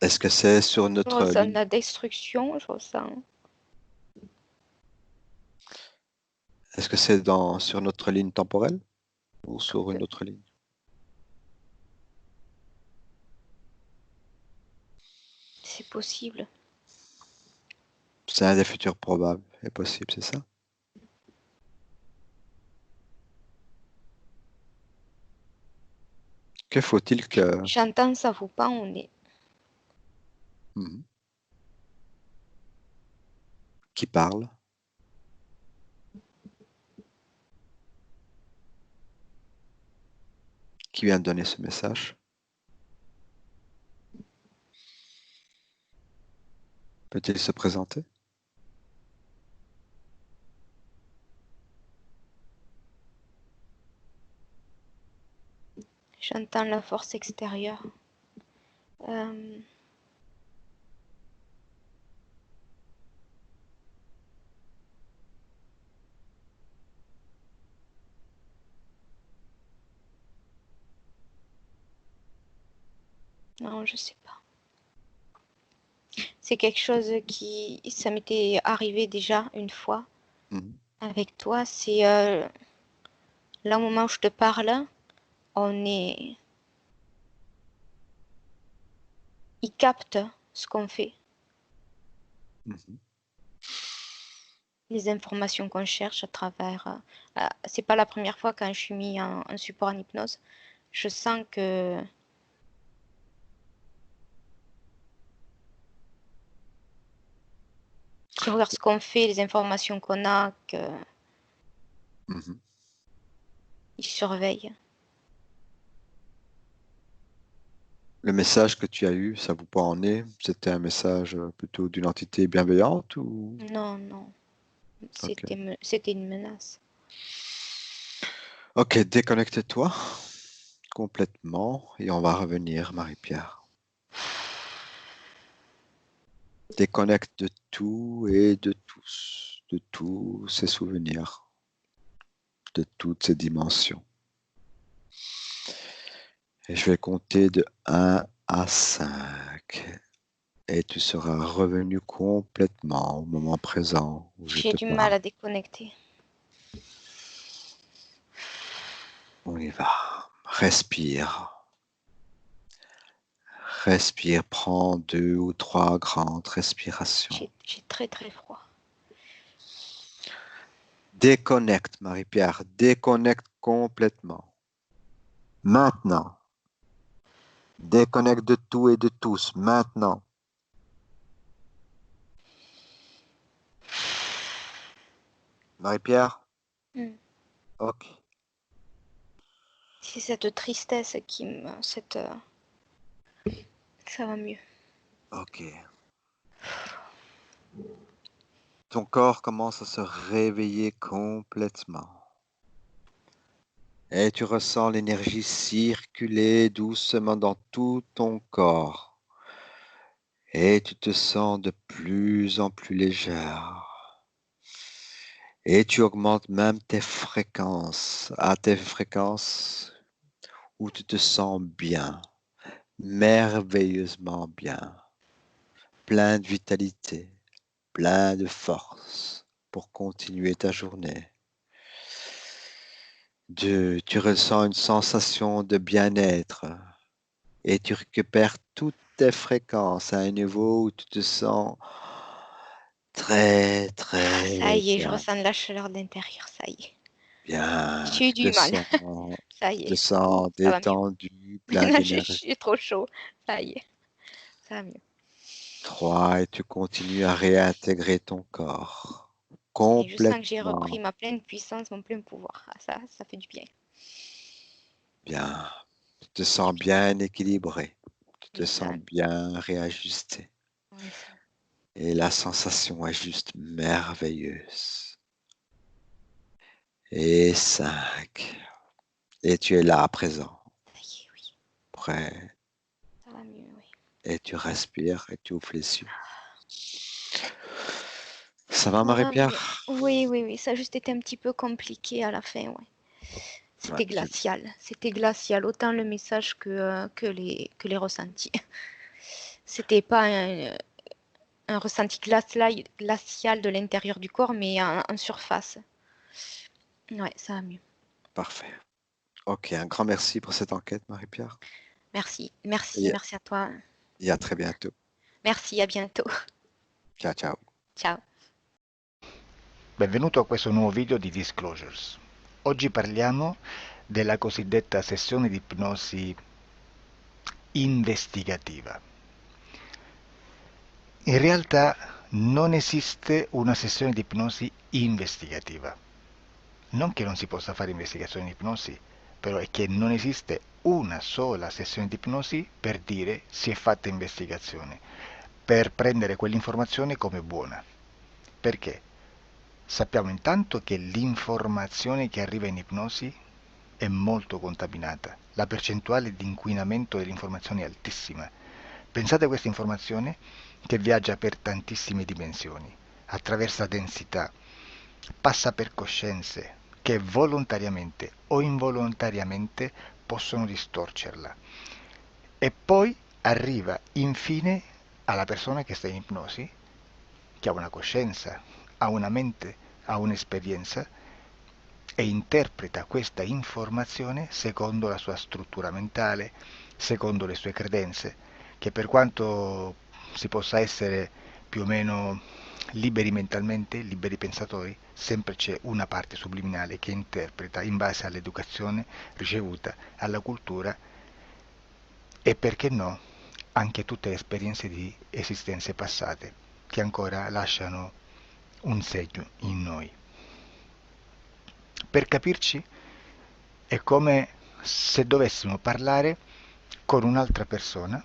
Est-ce que c'est sur Je notre ressens de ligne? la destruction, je ressens. Est-ce que c'est sur notre ligne temporelle ou sur une autre ligne? C'est possible. C'est un des futurs probables et possibles, c'est ça? Que faut-il que... J'entends ça vous pas, on est. Mhm. Qui parle? Qui vient de donner ce message? Peut-il se présenter? J'entends la force extérieure. Euh, non, je sais pas. C'est quelque chose qui. Ça m'était arrivé déjà une fois Mhm. avec toi. C'est là au moment où je te parle, on est. Il capte ce qu'on fait, Mhm. les informations qu'on cherche à travers. C'est pas la première fois quand je suis mis en support en hypnose. Je sens que qui regarde ce qu'on fait, les informations qu'on a, qu'ils Mhm. surveillent. Le message que tu as eu, ça vous pas en est? C'était un message plutôt d'une entité bienveillante ou... Non, non, Ok. c'était une menace. Ok, déconnecte-toi complètement et on va revenir, Marie-Pierre. Déconnecte de tout et de tous ces souvenirs, de toutes ces dimensions. Et je vais compter de 1 à 5. Et tu seras revenu complètement au moment présent où je J'ai te du mal parle. à déconnecter. On y va. Respire. Respire. Prends 2 ou 3 grandes respirations. J'ai très très froid. Déconnecte, Marie-Pierre. Déconnecte complètement. Maintenant. Déconnecte de tout et de tous. Maintenant. Marie-Pierre? Hmm. Ok. C'est cette tristesse qui me... Ça va mieux. Ok. Ton corps commence à se réveiller complètement. Et tu ressens l'énergie circuler doucement dans tout ton corps. Et tu te sens de plus en plus légère. Et tu augmentes même tes fréquences, à tes fréquences où tu te sens bien, merveilleusement bien, plein de vitalité, plein de force pour continuer ta journée. Tu ressens une sensation de bien-être et tu récupères toutes tes fréquences à un niveau où tu te sens Très, Ah, très ça y est, je bien. ressens de la chaleur de l'intérieur, ça y est. Bien. J'ai eu du mal, ça Tu y te est. Ouh, sens ça va mieux. détendu, plein Là, d'énergie. j'ai trop chaud, ça y est, ça va mieux. 3, et tu continues à réintégrer ton corps Et je sens que j'ai repris complètement ma pleine puissance, mon plein pouvoir. Ah, ça fait du bien. bien. Tu te Ça fait du sens bien. bien équilibré. Tu te Oui, ça va sens mieux. bien réajusté. Oui, ça... Et la sensation est juste merveilleuse. Et 5. Et tu es là à présent, ça y est, oui. prêt. Ça va mieux, oui. Et tu respires et tu ouvres les yeux. Ça va, Ça va mieux. Marie-Pierre? Oui, oui, oui. Ça a juste été un petit peu compliqué à la fin, ouais. Ouais, C'était glacial. C'était glacial, autant le message que les ressentis. C'était pas un ressenti glacial de l'intérieur du corps, mais en surface. Ouais, ça va mieux. parfait. Ok, un grand merci pour cette enquête, Marie-Pierre. Merci, merci, Et, merci à toi. et à très bientôt. Merci, à bientôt. Ciao, ciao. Ciao. Benvenuto a questo nuovo video di Disclosures. Oggi parliamo della cosiddetta sessione di ipnosi investigativa. In realtà non esiste una sessione di ipnosi investigativa. Non che non si possa fare investigazione di ipnosi, però è che non esiste una sola sessione di ipnosi per dire si è fatta investigazione, per prendere quell'informazione come buona. Perché? Sappiamo intanto che l'informazione che arriva in ipnosi è molto contaminata, la percentuale di inquinamento dell'informazione è altissima. Pensate a questa informazione che viaggia per tantissime dimensioni, attraversa densità, passa per coscienze che volontariamente o involontariamente possono distorcerla e poi arriva infine alla persona che sta in ipnosi, che ha una coscienza, ha una mente, ha un'esperienza e interpreta questa informazione secondo la sua struttura mentale, secondo le sue credenze, che per quanto si possa essere più o meno liberi mentalmente, liberi pensatori, sempre c'è una parte subliminale che interpreta in base all'educazione ricevuta, alla cultura e perché no, anche tutte le esperienze di esistenze passate che ancora lasciano un segno in noi. Per capirci, è come se dovessimo parlare con un'altra persona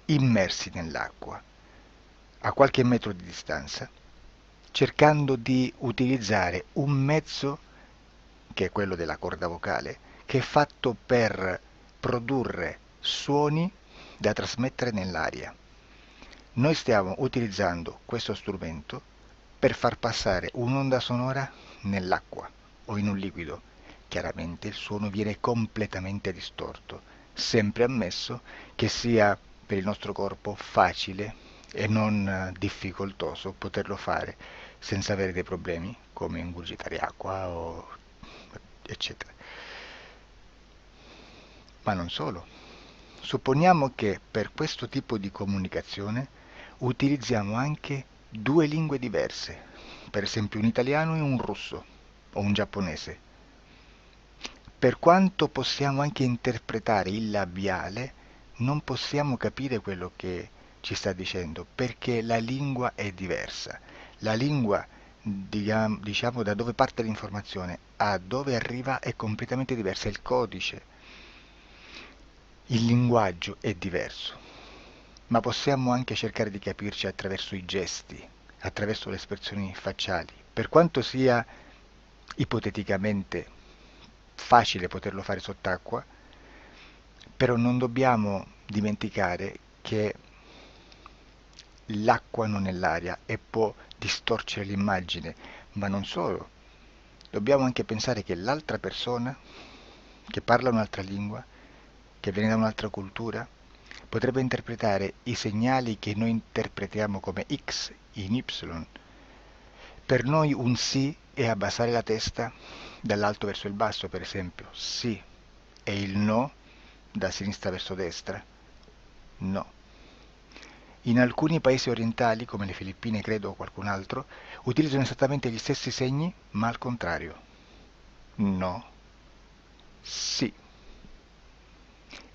immersi nell'acqua, a qualche metro di distanza, cercando di utilizzare un mezzo, che è quello della corda vocale, che è fatto per produrre suoni da trasmettere nell'aria. Noi stiamo utilizzando questo strumento per far passare un'onda sonora nell'acqua o in un liquido. Chiaramente il suono viene completamente distorto, sempre ammesso che sia per il nostro corpo facile e non difficoltoso poterlo fare senza avere dei problemi come ingurgitare acqua o eccetera. Ma non solo. Supponiamo che per questo tipo di comunicazione utilizziamo anche due lingue diverse, per esempio un italiano e un russo o un giapponese. Per quanto possiamo anche interpretare il labiale, non possiamo capire quello che ci sta dicendo perché la lingua è diversa. La lingua, diciamo, da dove parte l'informazione a dove arriva è completamente diversa, il codice, il linguaggio è diverso, ma possiamo anche cercare di capirci attraverso i gesti, attraverso le espressioni facciali. Per quanto sia ipoteticamente facile poterlo fare sott'acqua, però non dobbiamo dimenticare che l'acqua non è l'aria e può distorcere l'immagine, ma non solo. Dobbiamo anche pensare che l'altra persona, che parla un'altra lingua, che viene da un'altra cultura, potrebbe interpretare i segnali che noi interpretiamo come X in Y. Per noi un sì è abbassare la testa dall'alto verso il basso, per esempio, sì, e il no da sinistra verso destra, no. in alcuni paesi orientali, come le Filippine credo o qualcun altro, utilizzano esattamente gli stessi segni, ma al contrario. No. Sì.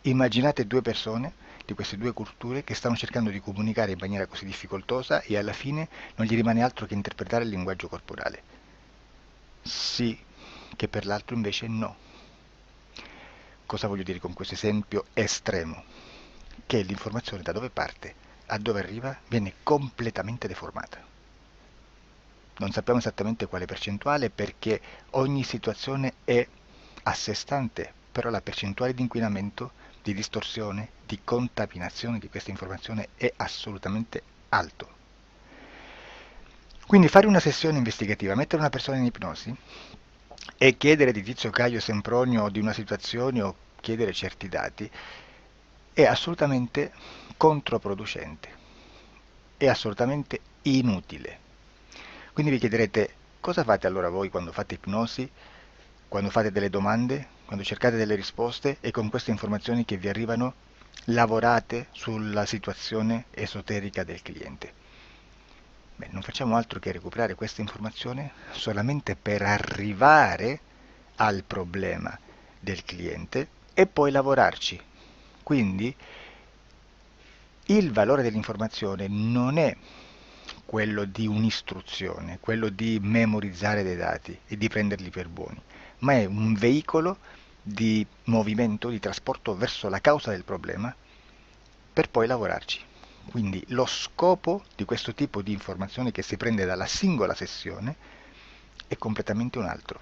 Immaginate due persone di queste due culture che stanno cercando di comunicare in maniera così difficoltosa e alla fine non gli rimane altro che interpretare il linguaggio corporale. Sì, che per l'altro invece no. Cosa voglio dire con questo esempio estremo? Che l'informazione da dove parte a dove arriva viene completamente deformata. Non sappiamo esattamente quale percentuale perché ogni situazione è a sé stante, però la percentuale di inquinamento, di distorsione, di contaminazione di questa informazione è assolutamente alto. Quindi fare una sessione investigativa, mettere una persona in ipnosi e chiedere di Tizio Caio Sempronio di una situazione o chiedere certi dati è assolutamente controproducente, è assolutamente inutile. Quindi vi chiederete cosa fate allora voi quando fate ipnosi, quando fate delle domande, quando cercate delle risposte e con queste informazioni che vi arrivano lavorate sulla situazione esoterica del cliente. Beh, non facciamo altro che recuperare questa informazione solamente per arrivare al problema del cliente e poi lavorarci. Quindi il valore dell'informazione non è quello di un'istruzione, quello di memorizzare dei dati e di prenderli per buoni, ma è un veicolo di movimento, di trasporto verso la causa del problema per poi lavorarci. Quindi lo scopo di questo tipo di informazione che si prende dalla singola sessione è completamente un altro.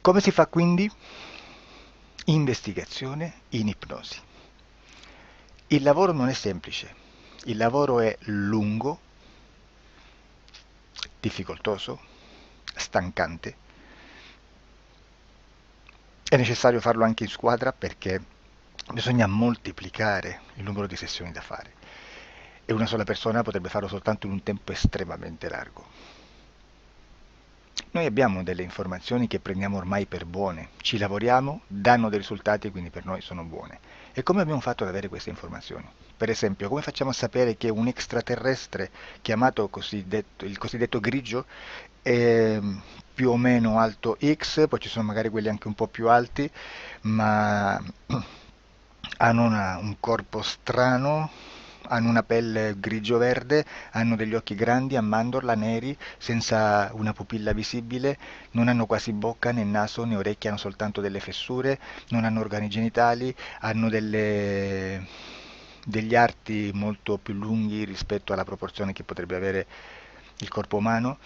Come si fa quindi? Investigazione in ipnosi. Il lavoro non è semplice, il lavoro è lungo, difficoltoso, stancante. È necessario farlo anche in squadra perché bisogna moltiplicare il numero di sessioni da fare e una sola persona potrebbe farlo soltanto in un tempo estremamente largo. Noi abbiamo delle informazioni che prendiamo ormai per buone, ci lavoriamo, danno dei risultati e quindi per noi sono buone. E come abbiamo fatto ad avere queste informazioni? Per esempio, come facciamo a sapere che un extraterrestre chiamato il cosiddetto grigio è più o meno alto X, poi ci sono magari quelli anche un po' più alti, ma hanno un corpo strano, hanno una pelle grigio-verde, hanno degli occhi grandi a mandorla neri, senza una pupilla visibile, non hanno quasi bocca né naso né orecchie, hanno soltanto delle fessure, non hanno organi genitali, hanno degli arti molto più lunghi rispetto alla proporzione che potrebbe avere il corpo umano,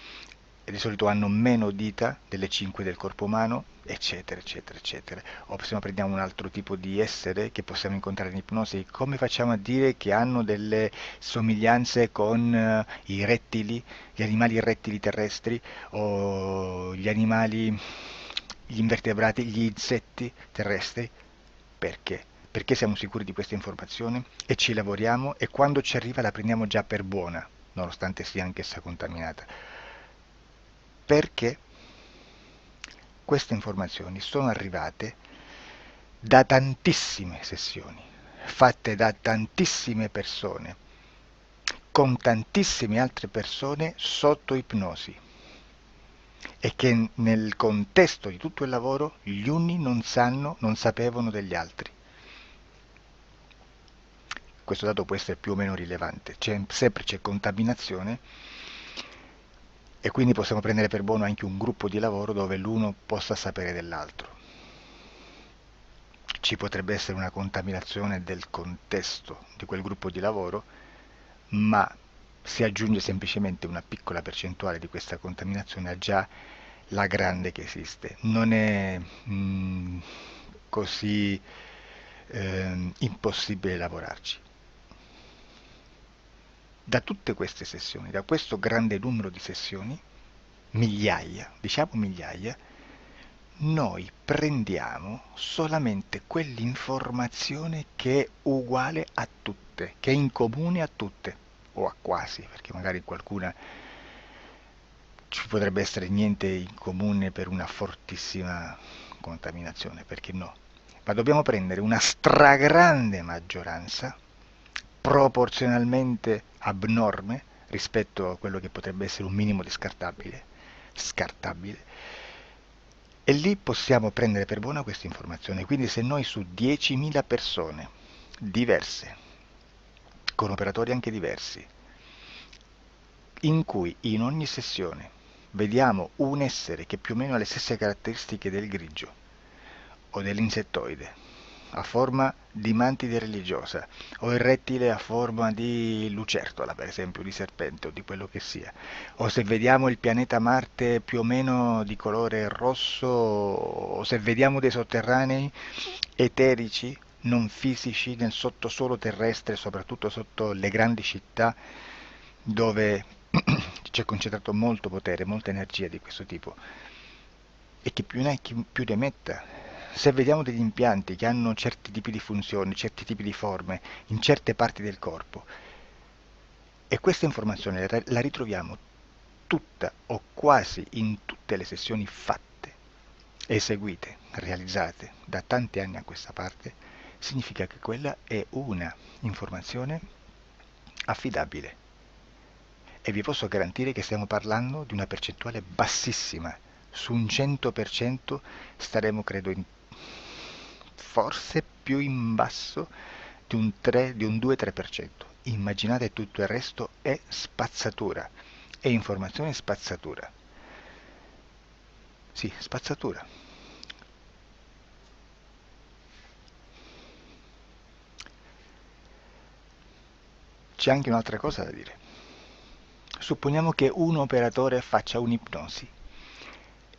e di solito hanno meno dita delle 5 del corpo umano, eccetera, eccetera, eccetera. O se prendiamo un altro tipo di essere che possiamo incontrare in ipnosi, come facciamo a dire che hanno delle somiglianze con i rettili, gli animali rettili terrestri o gli animali, gli invertebrati, gli insetti terrestri? Perché? Perché siamo sicuri di questa informazione e ci lavoriamo e quando ci arriva la prendiamo già per buona, nonostante sia anch'essa contaminata. Perché queste informazioni sono arrivate da tantissime sessioni, fatte da tantissime persone, con tantissime altre persone sotto ipnosi e che nel contesto di tutto il lavoro gli uni non sapevano degli altri. Questo dato può essere più o meno rilevante, sempre c'è contaminazione e quindi possiamo prendere per buono anche un gruppo di lavoro dove l'uno possa sapere dell'altro. Ci potrebbe essere una contaminazione del contesto di quel gruppo di lavoro, ma si aggiunge semplicemente una piccola percentuale di questa contaminazione a già la grande che esiste. Non è così impossibile lavorarci. Da tutte queste sessioni, da questo grande numero di sessioni, migliaia, diciamo migliaia, noi prendiamo solamente quell'informazione che è uguale a tutte, che è in comune a tutte, o a quasi, perché magari qualcuna ci potrebbe essere niente in comune per una fortissima contaminazione, perché no? Ma dobbiamo prendere una stragrande maggioranza proporzionalmente abnorme rispetto a quello che potrebbe essere un minimo di scartabile, e lì possiamo prendere per buona questa informazione. Quindi se noi su 10.000 persone diverse, con operatori anche diversi, in cui in ogni sessione vediamo un essere che più o meno ha le stesse caratteristiche del grigio o dell'insettoide, a forma di mantide religiosa, o il rettile a forma di lucertola, per esempio, di serpente o di quello che sia, o se vediamo il pianeta Marte più o meno di colore rosso, o se vediamo dei sotterranei eterici, non fisici, nel sottosuolo terrestre, soprattutto sotto le grandi città, dove c'è concentrato molto potere, molta energia di questo tipo, e che più ne hai più ne metta. Se vediamo degli impianti che hanno certi tipi di funzioni, certi tipi di forme in certe parti del corpo, e questa informazione la ritroviamo tutta o quasi in tutte le sessioni fatte, eseguite, realizzate da tanti anni a questa parte, significa che quella è una informazione affidabile. E vi posso garantire che stiamo parlando di una percentuale bassissima. Su un 100% staremo, credo, forse più in basso di un 2-3%. Immaginate, tutto il resto è spazzatura, è informazione spazzatura. Sì, spazzatura. C'è anche un'altra cosa da dire. Supponiamo che un operatore faccia un'ipnosi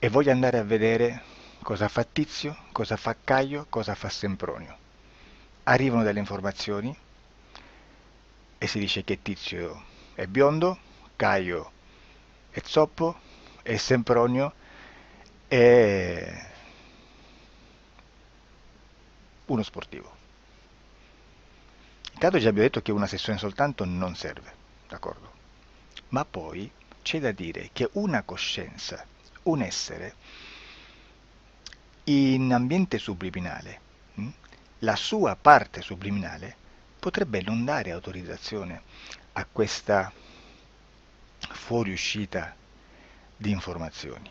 e voglia andare a vedere cosa fa Tizio, cosa fa Caio, cosa fa Sempronio. Arrivano delle informazioni e si dice che Tizio è biondo, Caio è zoppo e Sempronio è uno sportivo. Intanto già abbiamo detto che una sessione soltanto non serve, d'accordo? Ma poi c'è da dire che una coscienza, un essere, in ambiente subliminale, la sua parte subliminale potrebbe non dare autorizzazione a questa fuoriuscita di informazioni.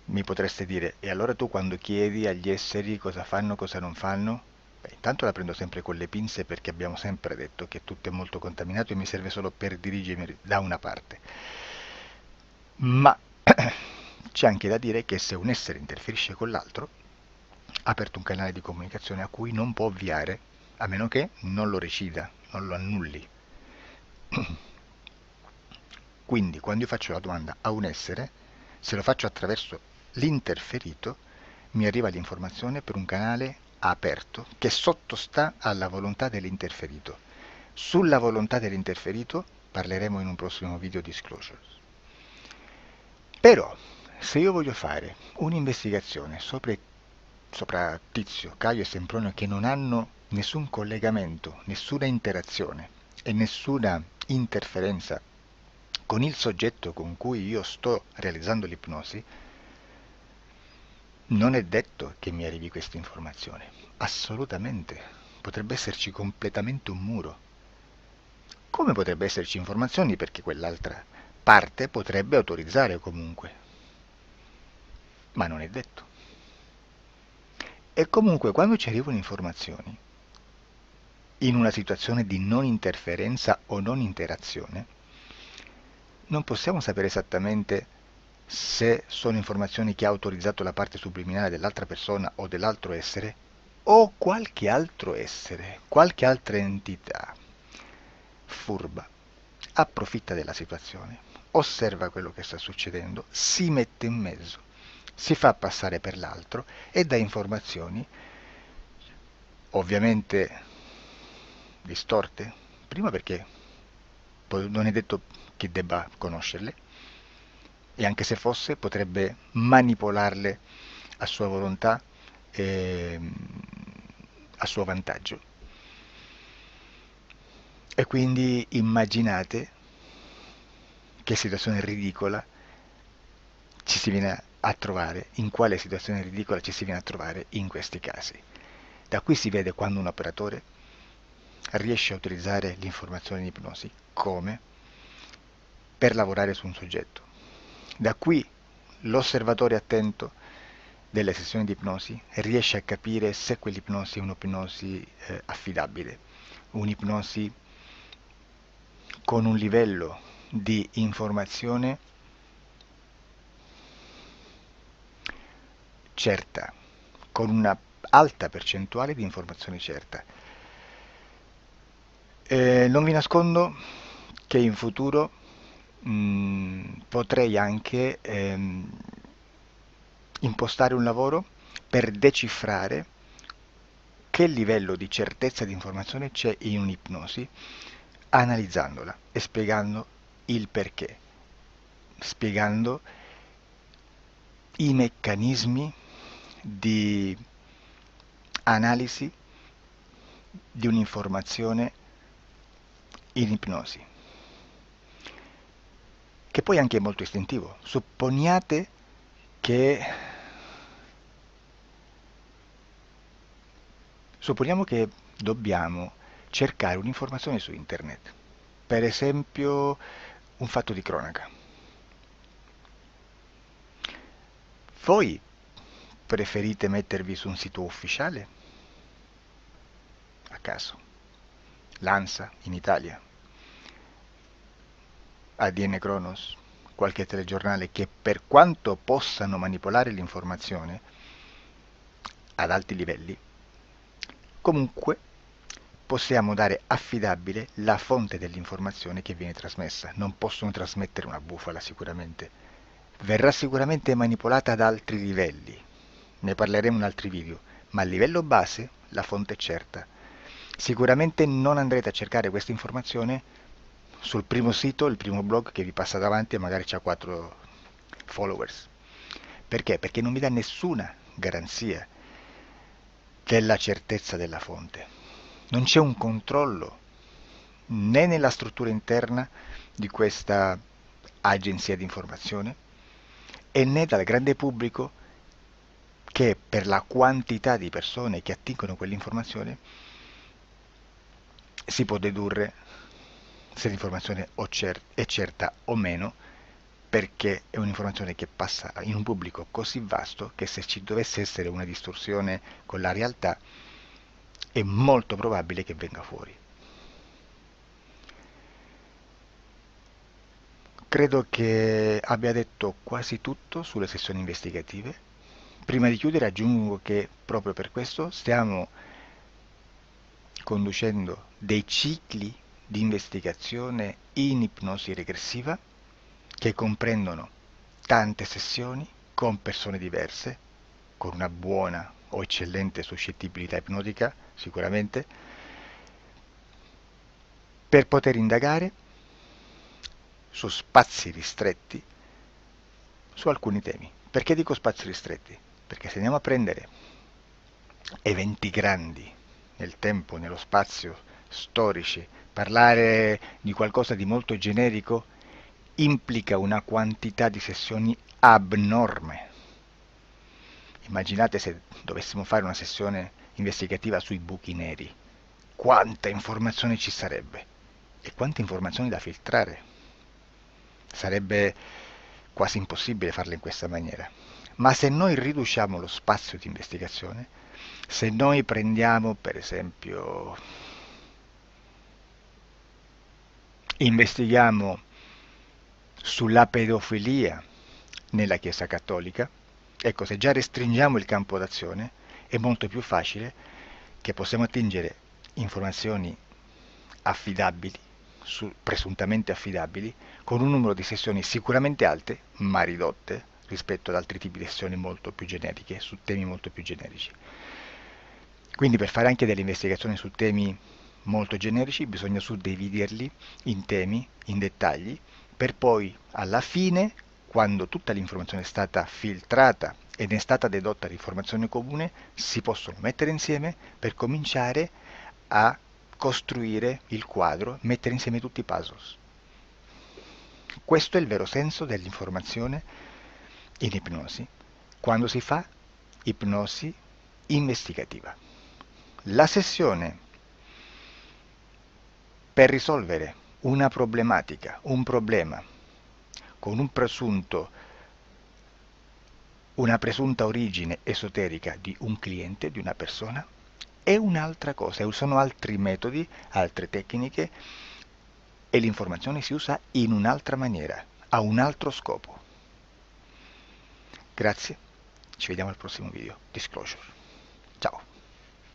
Mi potreste dire, e allora tu quando chiedi agli esseri cosa fanno, cosa non fanno? Beh, intanto la prendo sempre con le pinze, perché abbiamo sempre detto che tutto è molto contaminato e mi serve solo per dirigermi da una parte. Ma c'è anche da dire che se un essere interferisce con l'altro, ha aperto un canale di comunicazione a cui non può ovviare, a meno che non lo recida, non lo annulli. Quindi quando io faccio la domanda a un essere, se lo faccio attraverso l'interferito, mi arriva l'informazione per un canale aperto che sottostà alla volontà dell'interferito. Sulla volontà dell'interferito parleremo in un prossimo video disclosures. Però, se io voglio fare un'investigazione sopra Tizio, Caio e Sempronio, che non hanno nessun collegamento, nessuna interazione e nessuna interferenza con il soggetto con cui io sto realizzando l'ipnosi, non è detto che mi arrivi questa informazione. Assolutamente. Potrebbe esserci completamente un muro. Come potrebbe esserci informazioni, perché quell'altra parte potrebbe autorizzare comunque. Ma non è detto. E comunque quando ci arrivano informazioni, in una situazione di non interferenza o non interazione, non possiamo sapere esattamente se sono informazioni che ha autorizzato la parte subliminale dell'altra persona o dell'altro essere, o qualche altro essere, qualche altra entità furba, approfitta della situazione, osserva quello che sta succedendo, si mette in mezzo, si fa passare per l'altro e dà informazioni, ovviamente distorte, prima perché non è detto che debba conoscerle, e anche se fosse potrebbe manipolarle a sua volontà e a suo vantaggio. E quindi immaginate che situazione ridicola ci si viene a trovare, in quale situazione ridicola ci si viene a trovare in questi casi. Da qui si vede quando un operatore riesce a utilizzare l'informazione in ipnosi. Come? Per lavorare su un soggetto. Da qui l'osservatore attento delle sessioni di ipnosi riesce a capire se quell'ipnosi è un'ipnosi affidabile, un'ipnosi con un livello di informazione certa, con una alta percentuale di informazione certa. Non vi nascondo che in futuro potrei anche impostare un lavoro per decifrare che livello di certezza di informazione c'è in un'ipnosi, analizzandola e spiegando il perché, spiegando i meccanismi di analisi di un'informazione in ipnosi, che poi anche è molto istintivo. Supponiamo che dobbiamo cercare un'informazione su internet, per esempio un fatto di cronaca. Voi preferite mettervi su un sito ufficiale? A caso. L'ANSA in Italia, ADN Kronos, qualche telegiornale che per quanto possano manipolare l'informazione ad alti livelli, comunque possiamo dare affidabile la fonte dell'informazione che viene trasmessa. Non possono trasmettere una bufala sicuramente. Verrà sicuramente manipolata ad altri livelli. Ne parleremo in altri video, ma a livello base la fonte è certa. Sicuramente non andrete a cercare questa informazione sul primo sito, il primo blog che vi passa davanti e magari ha 4 followers. Perché? Perché non vi dà nessuna garanzia della certezza della fonte. Non c'è un controllo né nella struttura interna di questa agenzia di informazione e né dal grande pubblico, che per la quantità di persone che attingono quell'informazione si può dedurre se l'informazione è certa o meno, perché è un'informazione che passa in un pubblico così vasto che se ci dovesse essere una distorsione con la realtà è molto probabile che venga fuori. Credo che abbia detto quasi tutto sulle sessioni investigative. Prima di chiudere aggiungo che proprio per questo stiamo conducendo dei cicli di investigazione in ipnosi regressiva che comprendono tante sessioni con persone diverse, con una buona o eccellente suscettibilità ipnotica sicuramente, per poter indagare su spazi ristretti su alcuni temi. Perché dico spazi ristretti? Perché se andiamo a prendere eventi grandi nel tempo, nello spazio, storici, parlare di qualcosa di molto generico implica una quantità di sessioni abnorme. Immaginate se dovessimo fare una sessione investigativa sui buchi neri, quanta informazione ci sarebbe e quante informazioni da filtrare. Sarebbe quasi impossibile farlo in questa maniera. Ma se noi riduciamo lo spazio di investigazione, se noi prendiamo per esempio, investighiamo sulla pedofilia nella Chiesa Cattolica, ecco, se già restringiamo il campo d'azione è molto più facile che possiamo attingere informazioni affidabili, presuntamente affidabili, con un numero di sessioni sicuramente alte, ma ridotte rispetto ad altri tipi di sessioni molto più generiche, su temi molto più generici. Quindi per fare anche delle investigazioni su temi molto generici bisogna suddividerli in temi, in dettagli, per poi alla fine, quando tutta l'informazione è stata filtrata ed è stata dedotta l'informazione comune, si possono mettere insieme per cominciare a costruire il quadro, mettere insieme tutti i puzzles. Questo è il vero senso dell'informazione in ipnosi, quando si fa ipnosi investigativa. La sessione Per risolvere una problematica, un problema, con una presunta origine esoterica di un cliente, di una persona, è un'altra cosa, sono altri metodi, altre tecniche e l'informazione si usa in un'altra maniera, ha un altro scopo. Grazie, ci vediamo al prossimo video. Disclosure. Ciao.